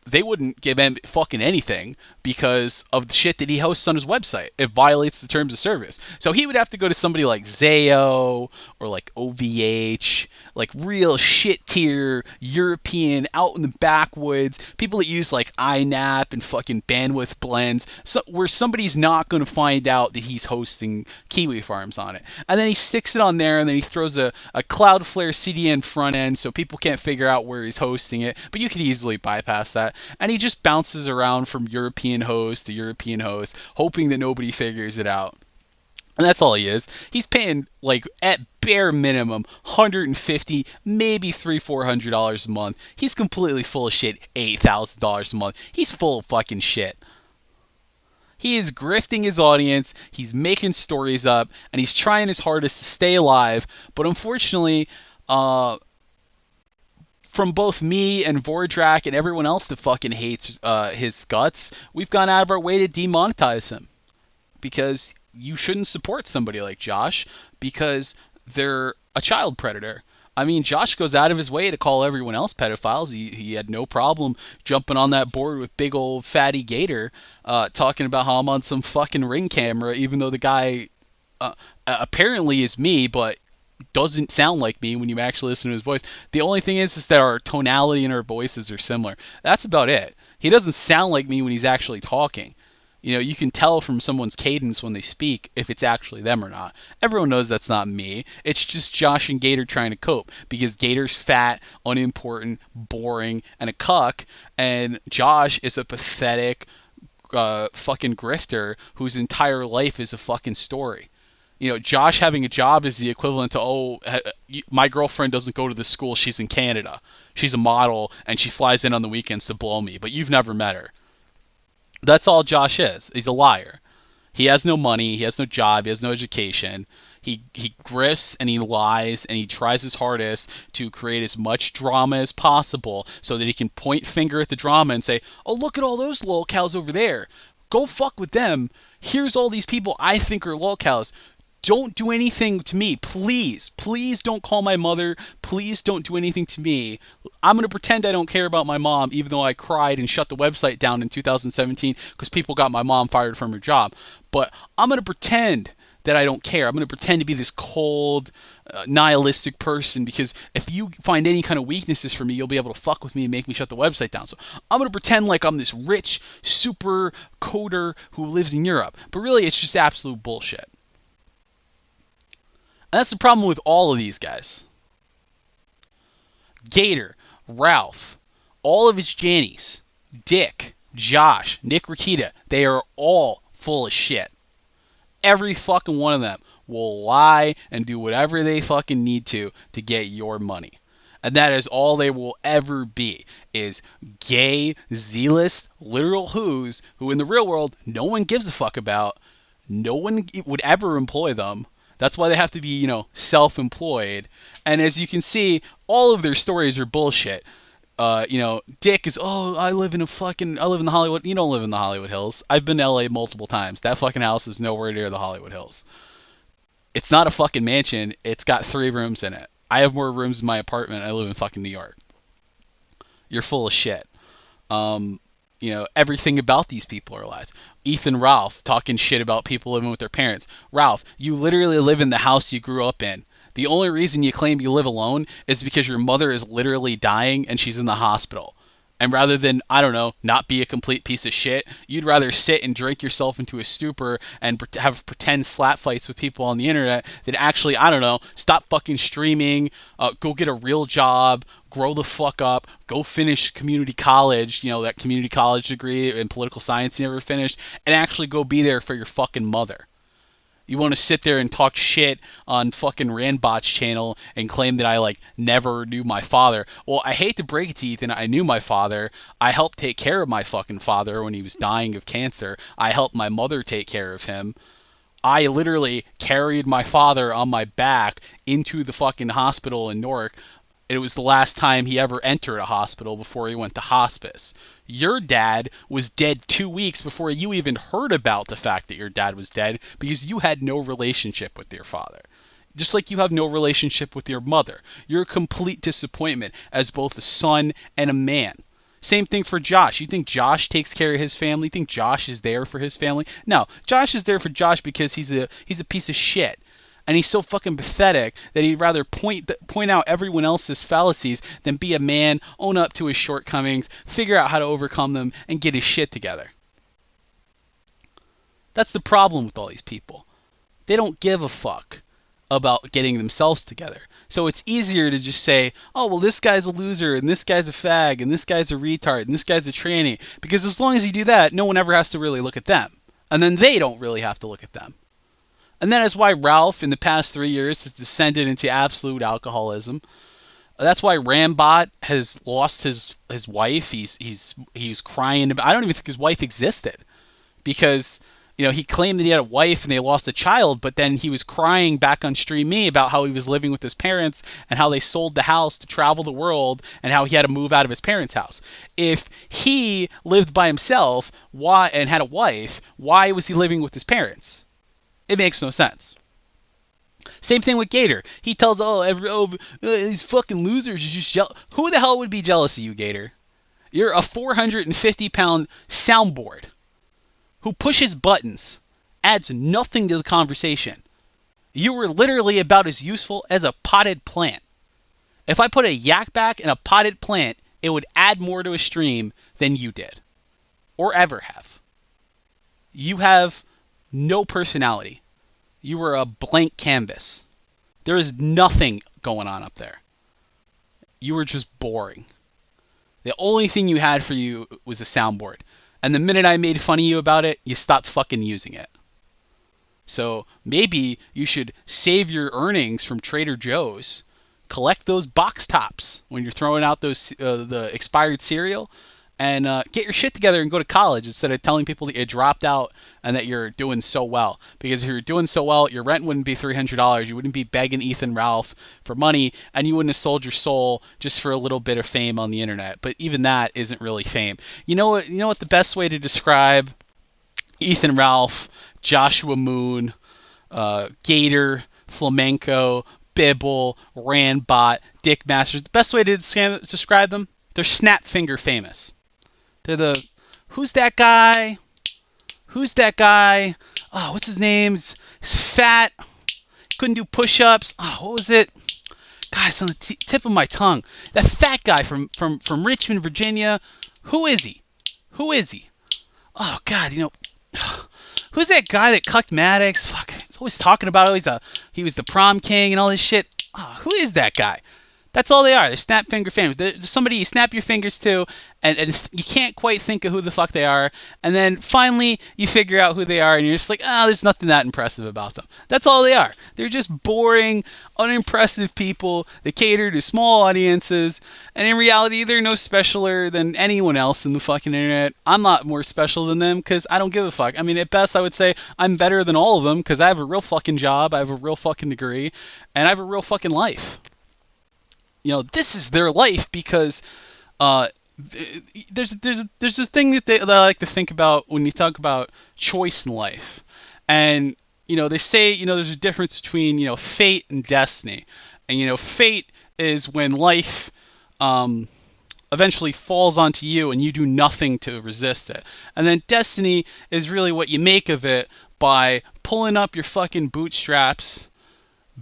they wouldn't give him fucking anything because of the shit that he hosts on his website. It violates the terms of service. So he would have to go to somebody like Zayo or like OVH, like real shit tier European out in the backwoods, people that use like INAP and fucking bandwidth blends, so where somebody's not going to find out that he's hosting Kiwi Farms on it. And then he sticks it on there, and then he throws a Cloudflare CDN front end so people can't figure out where he's hosting it, but you could easily bypass that. And he just bounces around from European host to European host, hoping that nobody figures it out. And that's all he is. He's paying, like, at bare minimum, $150, maybe $300-$400 a month. He's completely full of shit. $8,000 a month. He's full of fucking shit. He is grifting his audience. He's making stories up, and he's trying his hardest to stay alive. But unfortunately, from both me and Vordrak and everyone else that fucking hates his guts, we've gone out of our way to demonetize him. Because you shouldn't support somebody like Josh because they're a child predator. I mean, Josh goes out of his way to call everyone else pedophiles. He had no problem jumping on that board with big old fatty Gator, talking about how I'm on some fucking Ring camera, even though the guy apparently is me, but doesn't sound like me when you actually listen to his voice. The only thing is that our tonality and our voices are similar. That's about it. He doesn't sound like me when he's actually talking. You know, you can tell from someone's cadence when they speak if it's actually them or not. Everyone knows that's not me. It's just Josh and Gator trying to cope because Gator's fat, unimportant, boring, and a cuck, and Josh is a pathetic fucking grifter whose entire life is a fucking story. You know, Josh having a job is the equivalent to, my girlfriend doesn't go to this school, she's in Canada. She's a model, and she flies in on the weekends to blow me, but you've never met her. That's all Josh is. He's a liar. He has no money, he has no job, he has no education. He grifts and he lies and he tries his hardest to create as much drama as possible so that he can point finger at the drama and say, oh, look at all those lolcows over there. Go fuck with them. Here's all these people I think are lolcows. Don't do anything to me, please. Please don't call my mother. Please don't do anything to me. I'm going to pretend I don't care about my mom, even though I cried and shut the website down in 2017 because people got my mom fired from her job. But I'm going to pretend that I don't care. I'm going to pretend to be this cold, nihilistic person because if you find any kind of weaknesses for me, you'll be able to fuck with me and make me shut the website down. So I'm going to pretend like I'm this rich, super coder who lives in Europe. But really, it's just absolute bullshit. And that's the problem with all of these guys. Gator, Ralph, all of his Jannies, Dick, Josh, Nick Rakita, they are all full of shit. Every fucking one of them will lie and do whatever they fucking need to get your money. And that is all they will ever be, is gay, zealous, literal who's, who in the real world no one gives a fuck about. No one would ever employ them. That's why they have to be, you know, self-employed. And as you can see, all of their stories are bullshit. You know, Dick is, I live in the Hollywood. You don't live in the Hollywood Hills. I've been to LA multiple times. That fucking house is nowhere near the Hollywood Hills. It's not a fucking mansion. It's got 3 rooms in it. I have more rooms in my apartment. I live in fucking New York. You're full of shit. You know, everything about these people are lies. Ethan Ralph talking shit about people living with their parents. Ralph, you literally live in the house you grew up in. The only reason you claim you live alone is because your mother is literally dying and she's in the hospital. And rather than, I don't know, not be a complete piece of shit, you'd rather sit and drink yourself into a stupor and have pretend slap fights with people on the internet than actually, I don't know, stop fucking streaming, go get a real job, grow the fuck up, go finish community college, you know, that community college degree in political science you never finished, and actually go be there for your fucking mother. You want to sit there and talk shit on fucking Randbot's channel and claim that I, like, never knew my father. Well, I hate to break it to you, Ethan, I knew my father. I helped take care of my fucking father when he was dying of cancer. I helped my mother take care of him. I literally carried my father on my back into the fucking hospital in Newark. It was the last time he ever entered a hospital before he went to hospice. Your dad was dead 2 weeks before you even heard about the fact that your dad was dead because you had no relationship with your father. Just like you have no relationship with your mother. You're a complete disappointment as both a son and a man. Same thing for Josh. You think Josh takes care of his family? You think Josh is there for his family? No, Josh is there for Josh because he's a piece of shit. And he's so fucking pathetic that he'd rather point out everyone else's fallacies than be a man, own up to his shortcomings, figure out how to overcome them, and get his shit together. That's the problem with all these people. They don't give a fuck about getting themselves together. So it's easier to just say, oh, well, this guy's a loser, and this guy's a fag, and this guy's a retard, and this guy's a tranny. Because as long as you do that, no one ever has to really look at them. And then they don't really have to look at them. And that is why Ralph, in the past 3 years, has descended into absolute alcoholism. That's why Rambot has lost his wife. He's crying about. I don't even think his wife existed, because he claimed that he had a wife and they lost a child, but then he was crying back on Stream Me about how he was living with his parents and how they sold the house to travel the world and how he had to move out of his parents' house. If he lived by himself and had a wife, why was he living with his parents? It makes no sense. Same thing with Gator. He tells, these fucking losers are just jealous. Who the hell would be jealous of you, Gator? You're a 450-pound soundboard who pushes buttons, adds nothing to the conversation. You were literally about as useful as a potted plant. If I put a yak back in a potted plant, it would add more to a stream than you did, or ever have. You have no personality. You were a blank canvas. There is nothing going on up there. You were just boring. The only thing you had for you was a soundboard. And the minute I made fun of you about it, you stopped fucking using it. So maybe you should save your earnings from Trader Joe's, collect those box tops when you're throwing out those the expired cereal, and get your shit together and go to college instead of telling people that you dropped out and that you're doing so well. Because if you're doing so well, your rent wouldn't be $300. You wouldn't be begging Ethan Ralph for money, and you wouldn't have sold your soul just for a little bit of fame on the internet. But even that isn't really fame. You know what the best way to describe Ethan Ralph, Joshua Moon, Gator, Flamenco, Bibble, Randbot, Dick Masters, the best way to describe them? They're snap finger famous. They're who's that guy? Who's that guy? Oh, what's his name? He's fat. Couldn't do push-ups. Oh, what was it? God, it's on the tip of my tongue. That fat guy from Richmond, Virginia. Who is he? Oh, God, who's that guy that cucked Maddox? Fuck, he's always talking about he was the prom king and all this shit. Oh, who is that guy? That's all they are. They're snap finger famous. They're somebody you snap your fingers to, and you can't quite think of who the fuck they are. And then finally you figure out who they are, and you're just like, there's nothing that impressive about them. That's all they are. They're just boring, unimpressive people that cater to small audiences. And in reality, they're no specialer than anyone else in the fucking internet. I'm not more special than them because I don't give a fuck. I mean, at best, I would say I'm better than all of them because I have a real fucking job, I have a real fucking degree, and I have a real fucking life. This is their life because there's this thing that I like to think about when you talk about choice in life. And, they say, there's a difference between, fate and destiny. And, fate is when life eventually falls onto you and you do nothing to resist it. And then destiny is really what you make of it by pulling up your fucking bootstraps,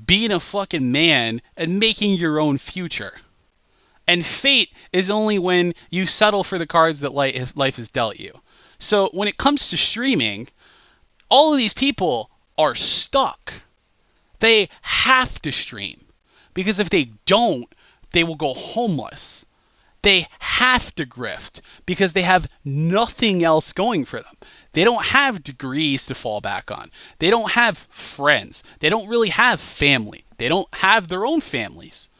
being a fucking man, and making your own future. And fate is only when you settle for the cards that life has dealt you. So when it comes to streaming, all of these people are stuck. They have to stream. Because if they don't, they will go homeless. They have to grift because they have nothing else going for them. They don't have degrees to fall back on. They don't have friends. They don't really have family. They don't have their own families.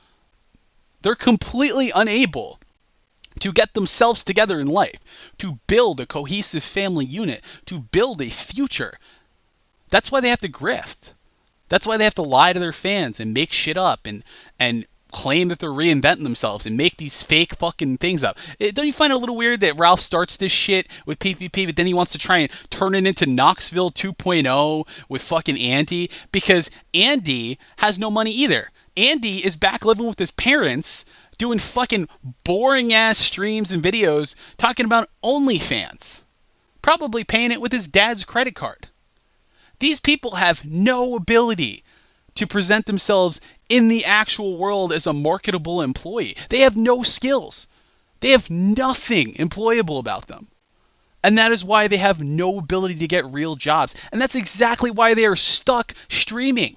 They're completely unable to get themselves together in life, to build a cohesive family unit, to build a future. That's why they have to grift. That's why they have to lie to their fans and make shit up and claim that they're reinventing themselves and make these fake fucking things up. Don't you find it a little weird that Ralph starts this shit with PvP, but then he wants to try and turn it into Knoxville 2.0 with fucking Andy? Because Andy has no money either. Andy is back living with his parents, doing fucking boring-ass streams and videos, talking about OnlyFans. Probably paying it with his dad's credit card. These people have no ability to present themselves in the actual world as a marketable employee. They have no skills. They have nothing employable about them. And that is why they have no ability to get real jobs. And that's exactly why they are stuck streaming.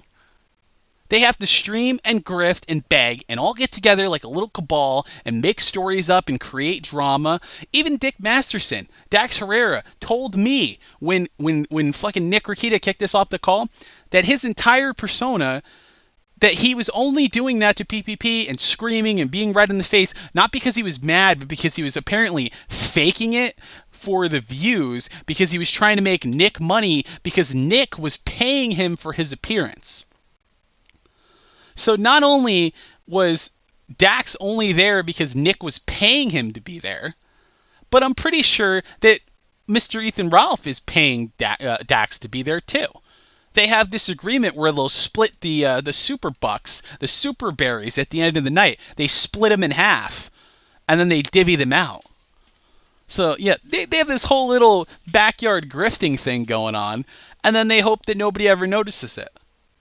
They have to stream and grift and beg and all get together like a little cabal and make stories up and create drama. Even Dick Masterson, Dax Herrera, told me when fucking Nick Rakita kicked us off the call that his entire persona, that he was only doing that to PPP and screaming and being red in the face, not because he was mad, but because he was apparently faking it for the views because he was trying to make Nick money because Nick was paying him for his appearance. So not only was Dax only there because Nick was paying him to be there, but I'm pretty sure that Mr. Ethan Ralph is paying Dax to be there too. They have this agreement where they'll split the super bucks, the super berries at the end of the night. They split them in half, and then they divvy them out. So yeah, they have this whole little backyard grifting thing going on, and then they hope that nobody ever notices it.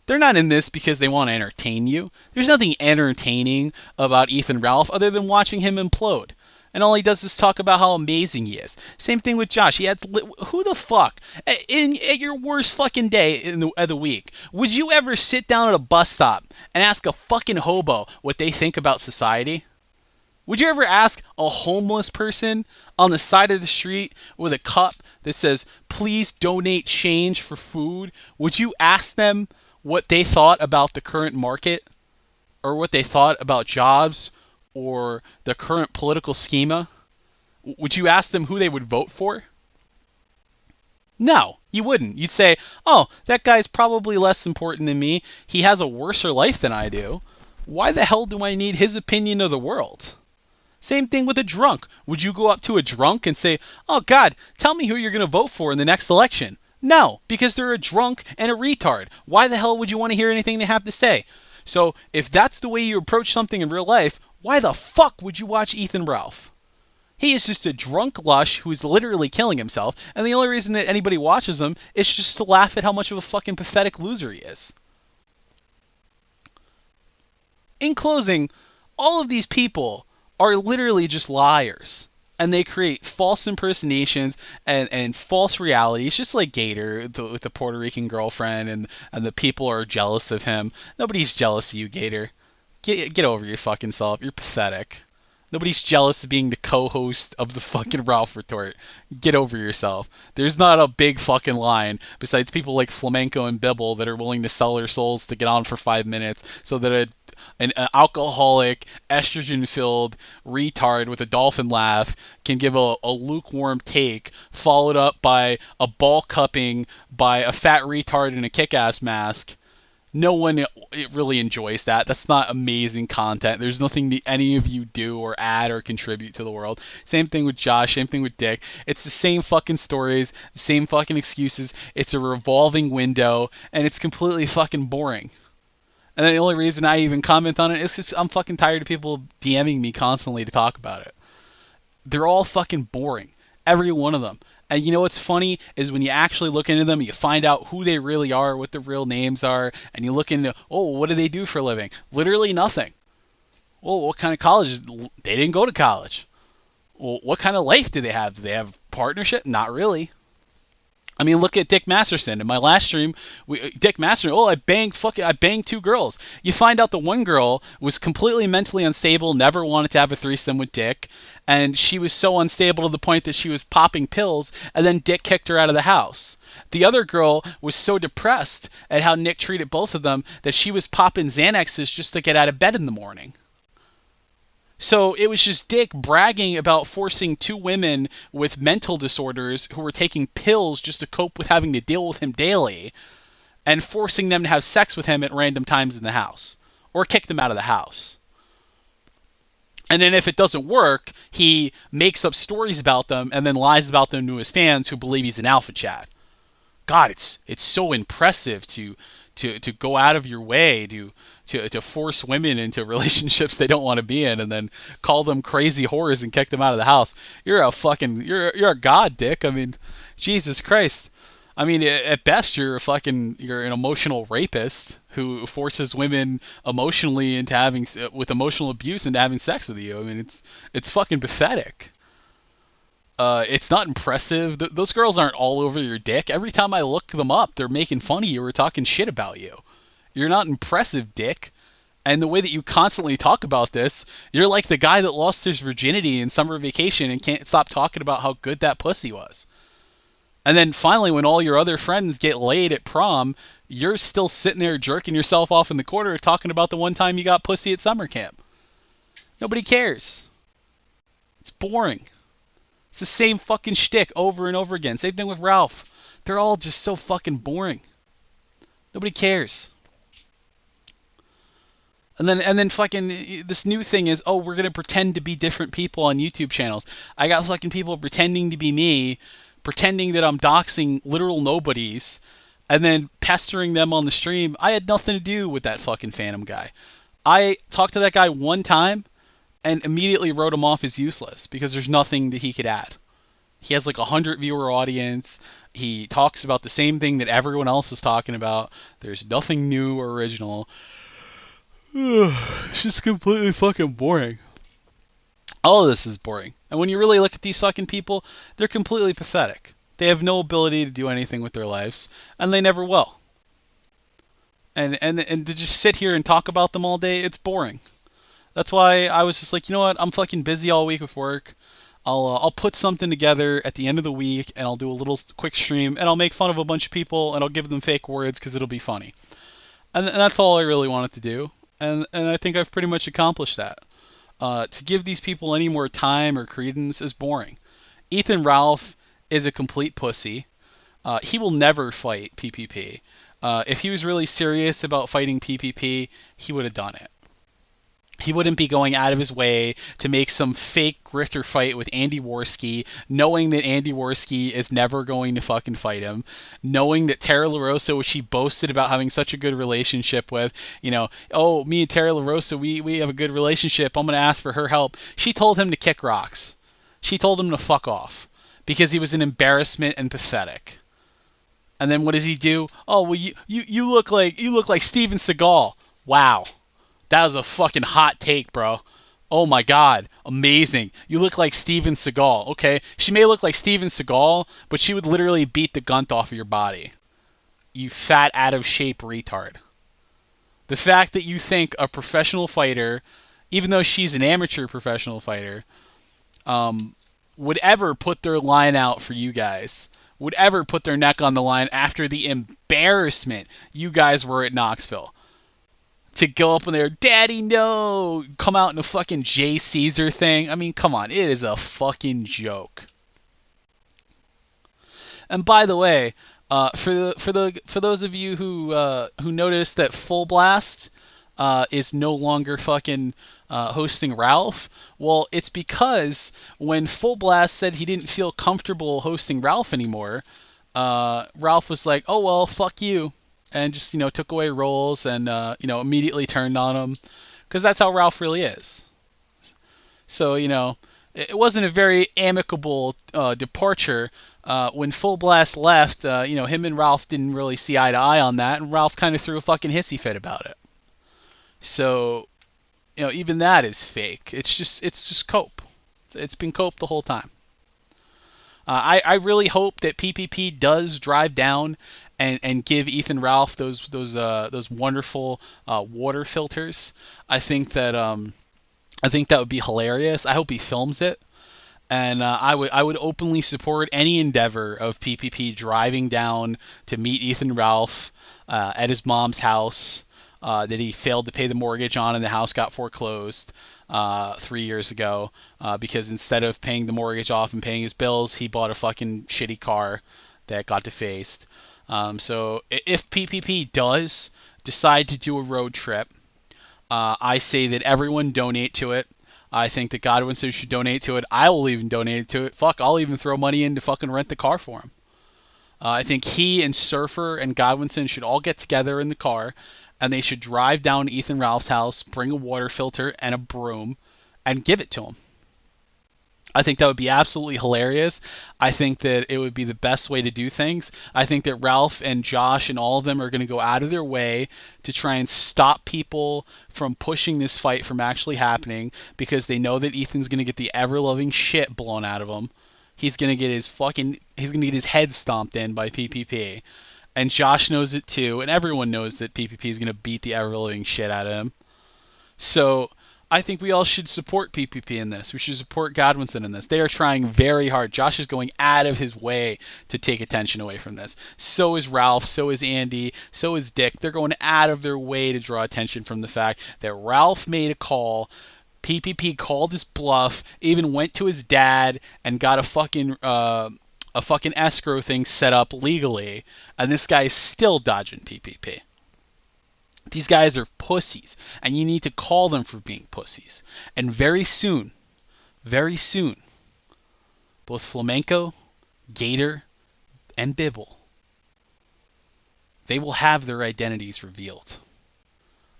They're not in this because they want to entertain you. There's nothing entertaining about Ethan Ralph other than watching him implode. And all he does is talk about how amazing he is. Same thing with Josh. Who the fuck, at your worst fucking day of the week, would you ever sit down at a bus stop and ask a fucking hobo what they think about society? Would you ever ask a homeless person on the side of the street with a cup that says, please donate change for food? Would you ask them what they thought about the current market, or what they thought about jobs, or the current political schema? Would you ask them who they would vote for? No, you wouldn't. You'd say, oh, that guy's probably less important than me. He has a worser life than I do. Why the hell do I need his opinion of the world? Same thing with a drunk. Would you go up to a drunk and say, oh, God, tell me who you're going to vote for in the next election? No, because they're a drunk and a retard. Why the hell would you want to hear anything they have to say? So if that's the way you approach something in real life, why the fuck would you watch Ethan Ralph? He is just a drunk lush who's literally killing himself, and the only reason that anybody watches him is just to laugh at how much of a fucking pathetic loser he is. In closing, all of these people are literally just liars. And they create false impersonations and false realities, just like Gator with the Puerto Rican girlfriend, and the people are jealous of him. Nobody's jealous of you, Gator. Get over your fucking self. You're pathetic. Nobody's jealous of being the co-host of the fucking Ralph Retort. Get over yourself. There's not a big fucking line besides people like Flamenco and Bibble that are willing to sell their souls to get on for 5 minutes so that an alcoholic, estrogen-filled retard with a dolphin laugh can give a lukewarm take, followed up by a ball cupping by a fat retard in a kick-ass mask. No one really enjoys that. That's not amazing content. There's nothing that any of you do or add or contribute to the world. Same thing with Josh. Same thing with Dick. It's the same fucking stories, the same fucking excuses. It's a revolving window, and it's completely fucking boring. And the only reason I even comment on it is because I'm fucking tired of people DMing me constantly to talk about it. They're all fucking boring. Every one of them. And you know what's funny is when you actually look into them, you find out who they really are, what their real names are, and you look into, oh, what do they do for a living? Literally nothing. Well, what kind of college? They didn't go to college. Well, what kind of life do they have? Do they have partnership? Not really. I mean, look at Dick Masterson. In my last stream, Dick Masterson, I banged 2 girls. You find out the one girl was completely mentally unstable, never wanted to have a threesome with Dick, and she was so unstable to the point that she was popping pills, and then Dick kicked her out of the house. The other girl was so depressed at how Nick treated both of them that she was popping Xanaxes just to get out of bed in the morning. So it was just Dick bragging about forcing 2 women with mental disorders who were taking pills just to cope with having to deal with him daily, and forcing them to have sex with him at random times in the house, or kick them out of the house. And then if it doesn't work, he makes up stories about them and then lies about them to his fans who believe he's an alpha Chad. God, it's so impressive to go out of your way to force women into relationships they don't want to be in, and then call them crazy whores and kick them out of the house. You're a god, Dick. I mean, Jesus Christ. I mean, at best, you're an emotional rapist who forces women emotionally into with emotional abuse into having sex with you. I mean, it's fucking pathetic. It's not impressive. Those girls aren't all over your dick. Every time I look them up, they're making fun of you or talking shit about you. You're not impressive, Dick. And the way that you constantly talk about this, you're like the guy that lost his virginity in summer vacation and can't stop talking about how good that pussy was. And then finally, when all your other friends get laid at prom, you're still sitting there jerking yourself off in the corner talking about the one time you got pussy at summer camp. Nobody cares. It's boring. It's the same fucking shtick over and over again. Same thing with Ralph. They're all just so fucking boring. Nobody cares. And then fucking this new thing is, oh, we're gonna pretend to be different people on YouTube channels. I got fucking people pretending to be me, pretending that I'm doxing literal nobodies, and then pestering them on the stream. I had nothing to do with that fucking Phantom guy. I talked to that guy one time and immediately wrote him off as useless because there's nothing that he could add. He has like 100 viewer audience. He talks about the same thing that everyone else is talking about. There's nothing new or original. It's just completely fucking boring. All of this is boring. And when you really look at these fucking people, they're completely pathetic. They have no ability to do anything with their lives, and they never will. And to just sit here and talk about them all day, it's boring. That's why I was just like, you know what? I'm fucking busy all week with work. I'll put something together at the end of the week, and I'll do a little quick stream, and I'll make fun of a bunch of people, and I'll give them fake words because it'll be funny. And that's all I really wanted to do. And I think I've pretty much accomplished that. To give these people any more time or credence is boring. Ethan Ralph is a complete pussy. He will never fight PPP. If he was really serious about fighting PPP, he would have done it. He wouldn't be going out of his way to make some fake grifter fight with Andy Worski, knowing that Andy Worski is never going to fucking fight him, knowing that Tara LaRosa, which he boasted about having such a good relationship with, you know, oh, me and Tara LaRosa, we have a good relationship, I'm going to ask for her help. She told him to kick rocks. She told him to fuck off because he was an embarrassment and pathetic. And then what does he do? Oh, well, you look like Steven Seagal. Wow. That was a fucking hot take, bro. Oh my god. Amazing. You look like Steven Seagal. Okay. She may look like Steven Seagal, but she would literally beat the gunt off of your body. You fat, out of shape retard. The fact that you think a professional fighter, even though she's an amateur professional fighter, would ever put their line out for you guys, would ever put their neck on the line after the embarrassment you guys were at Knoxville. To go up in there, Daddy, no! Come out in a fucking Jay Caesar thing. I mean, come on. It is a fucking joke. And by the way, for those of you who noticed that Full Blast is no longer fucking hosting Ralph, well, it's because when Full Blast said he didn't feel comfortable hosting Ralph anymore, Ralph was like, oh, well, fuck you. And just, you know, took away roles and, you know, immediately turned on him. Because that's how Ralph really is. So, you know, it wasn't a very amicable departure. When Full Blast left, you know, him and Ralph didn't really see eye to eye on that. And Ralph kind of threw a fucking hissy fit about it. So, you know, even that is fake. It's just cope. It's been cope the whole time. I really hope that PPP does drive down and give Ethan Ralph those wonderful water filters. I think that would be hilarious. I hope he films it, and I would openly support any endeavor of PPP driving down to meet Ethan Ralph at his mom's house that he failed to pay the mortgage on, and the house got foreclosed 3 years ago because instead of paying the mortgage off and paying his bills, he bought a fucking shitty car that got defaced. So if PPP does decide to do a road trip, I say that everyone donate to it. I think that Godwinson should donate to it. I will even donate to it. Fuck, I'll even throw money in to fucking rent the car for him. I think he and Surfer and Godwinson should all get together in the car, and they should drive down to Ethan Ralph's house, bring a water filter and a broom, and give it to him. I think that would be absolutely hilarious. I think that it would be the best way to do things. I think that Ralph and Josh and all of them are going to go out of their way to try and stop people from pushing this fight from actually happening because they know that Ethan's going to get the ever-loving shit blown out of him. He's going to get his head stomped in by PPP. And Josh knows it too, and everyone knows that PPP is going to beat the ever-living shit out of him. So I think we all should support PPP in this. We should support Godwinson in this. They are trying very hard. Josh is going out of his way to take attention away from this. So is Ralph. So is Andy. So is Dick. They're going out of their way to draw attention from the fact that Ralph made a call. PPP called his bluff, even went to his dad and got a fucking escrow thing set up legally, and this guy is still dodging PPP. These guys are pussies, and you need to call them for being pussies. And very soon, both Flamenco, Gator, and Bibble, they will have their identities revealed.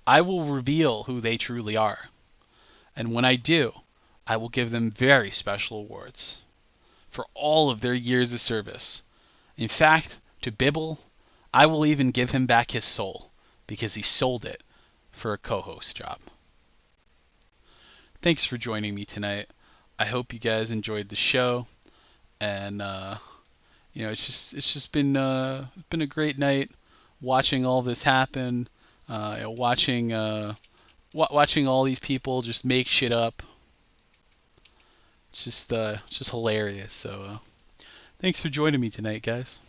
I will reveal who they truly are. And when I do, I will give them very special awards for all of their years of service. In fact, to Bibble, I will even give him back his soul, because he sold it for a co-host job. Thanks for joining me tonight. I hope you guys enjoyed the show, and it's just been a great night watching all this happen, watching all these people just make shit up. It's just hilarious. So thanks for joining me tonight, guys.